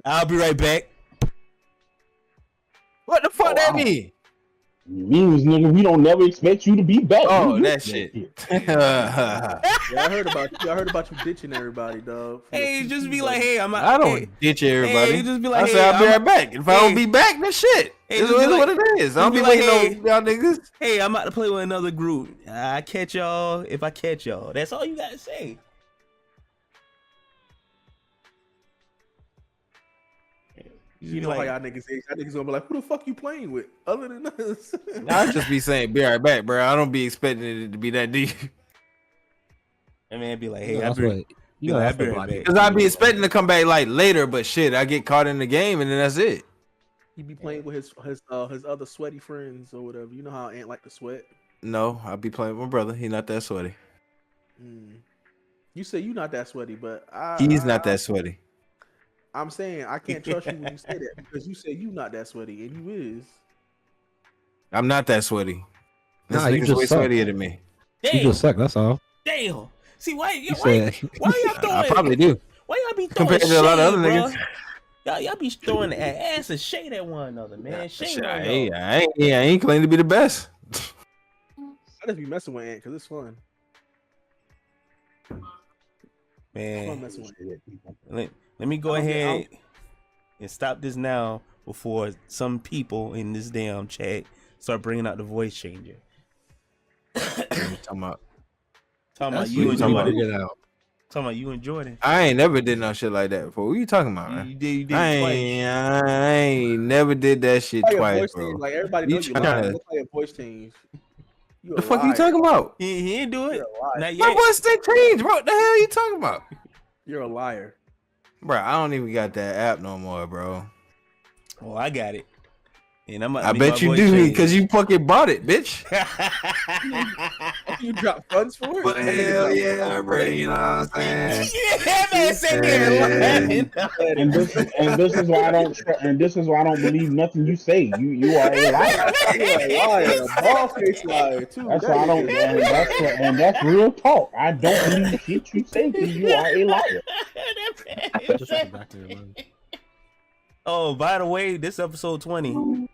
I'll be right back. What the fuck that mean? Means nigga, we don't never expect you to be back. Oh, You that missed shit. Yeah, I heard about you ditching everybody, dog. Hey, just be like, hey, I'm out. I don't ditch everybody. Hey, just be like, I hey, say I'll be I'm- right back. If I don't be back, then shit. Hey, It's just be what like- it is. I don't just be be like, waiting on y'all niggas. Hey, I'm about to play with another group. I catch y'all if I catch y'all. That's all you gotta say. You know how y'all niggas is. Y'all niggas gonna be like, who the fuck you playing with other than us? I just be saying, be right back, bro. I don't be expecting it to be that deep. And man, be like, hey, That's what you know. I'll That's be what right Bobby- back. Because I be expecting to come back like later, but shit, I get caught in the game and then that's it. He be playing with his other sweaty friends or whatever. You know how Ant like to sweat. No, I be playing with my brother. He not that sweaty. You say you not that sweaty, but He's not that sweaty. I'm saying I can't trust you when you say that because you say you not that sweaty and you is. I'm not that sweaty. This Nah, you nigga's just way suck. sweatier than me. You Damn, just suck. That's all. damn. See why You y'all said throwing? I probably do. Why y'all be throwing Compared to a lot of other shade, niggas. bro? Y'all be throwing ass and shade at one another, man. Shame Shit, on I y'all. ain't claiming to be the best. I just be messing with Ant because it's fun. Fun Man, messing with Ant. let me go I'll get ahead and stop this now before some people in this damn chat start bringing out the voice changer. Talking about, Talking about That's you what enjoyed gotta it. get out. Talking about you enjoyed it. I ain't never did no shit like that before. What you talking about, man? You did I it twice. ain't never did that shit Play a twice, voice bro. team, like everybody You knows you tryna- lying. Go play a voice team. You The fuck you talking about? He didn't do it. You're a liar. Not My yet. voice did change, bro. What the hell you talking about? You're a liar. Bro, I don't even got that app no more, bro. Oh, I got it. And I'm. I bet you do because you fucking bought it, bitch. You drop funds for it? Hell yeah, bro. You know what I'm saying? Yeah, man, sitting there lying. And this is why I don't believe nothing you say. You are a liar. You're a liar, a ball face liar too. That's why I don't. And that's real talk. I don't believe shit you say because you are a liar. Just like back there, man. Oh, by the way, this episode 20.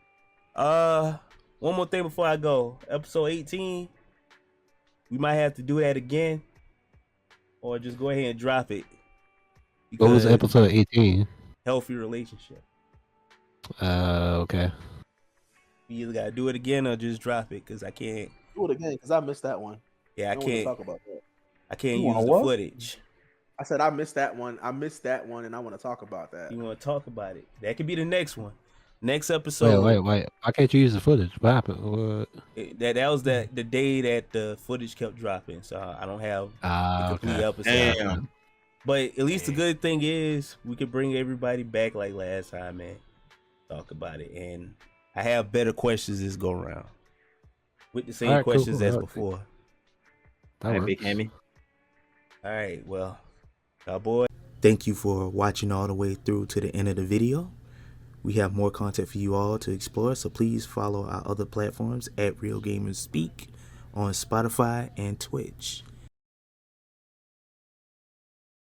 One more thing before I go. Episode 18. We might have to do that again, or just go ahead and drop it. What was Because episode 18? healthy relationship. Okay. We either gotta do it again or just drop it because I can't. Do it again because I missed that one. Yeah, I don't wanna can't. talk about that. I can't You use wanna the what? footage. I said I missed that one. I missed that one, and I want to talk about that. You want to talk about it? That could be the next one. Next episode. Wait. Why can't you use the footage? What happened? What? That was the day that the footage kept dropping, so I don't have the complete Okay. episode. Damn. But at least the good thing is we could bring everybody back like last time, man. Talk about it, and I have better questions this go round with the same Alright, cool, questions cool. as Alright. before. That Hey, works. Big Hammy. All right, well, y'all boy. Thank you for watching all the way through to the end of the video. We have more content for you all to explore, so please follow our other platforms at Real Gamers Speak on Spotify and Twitch.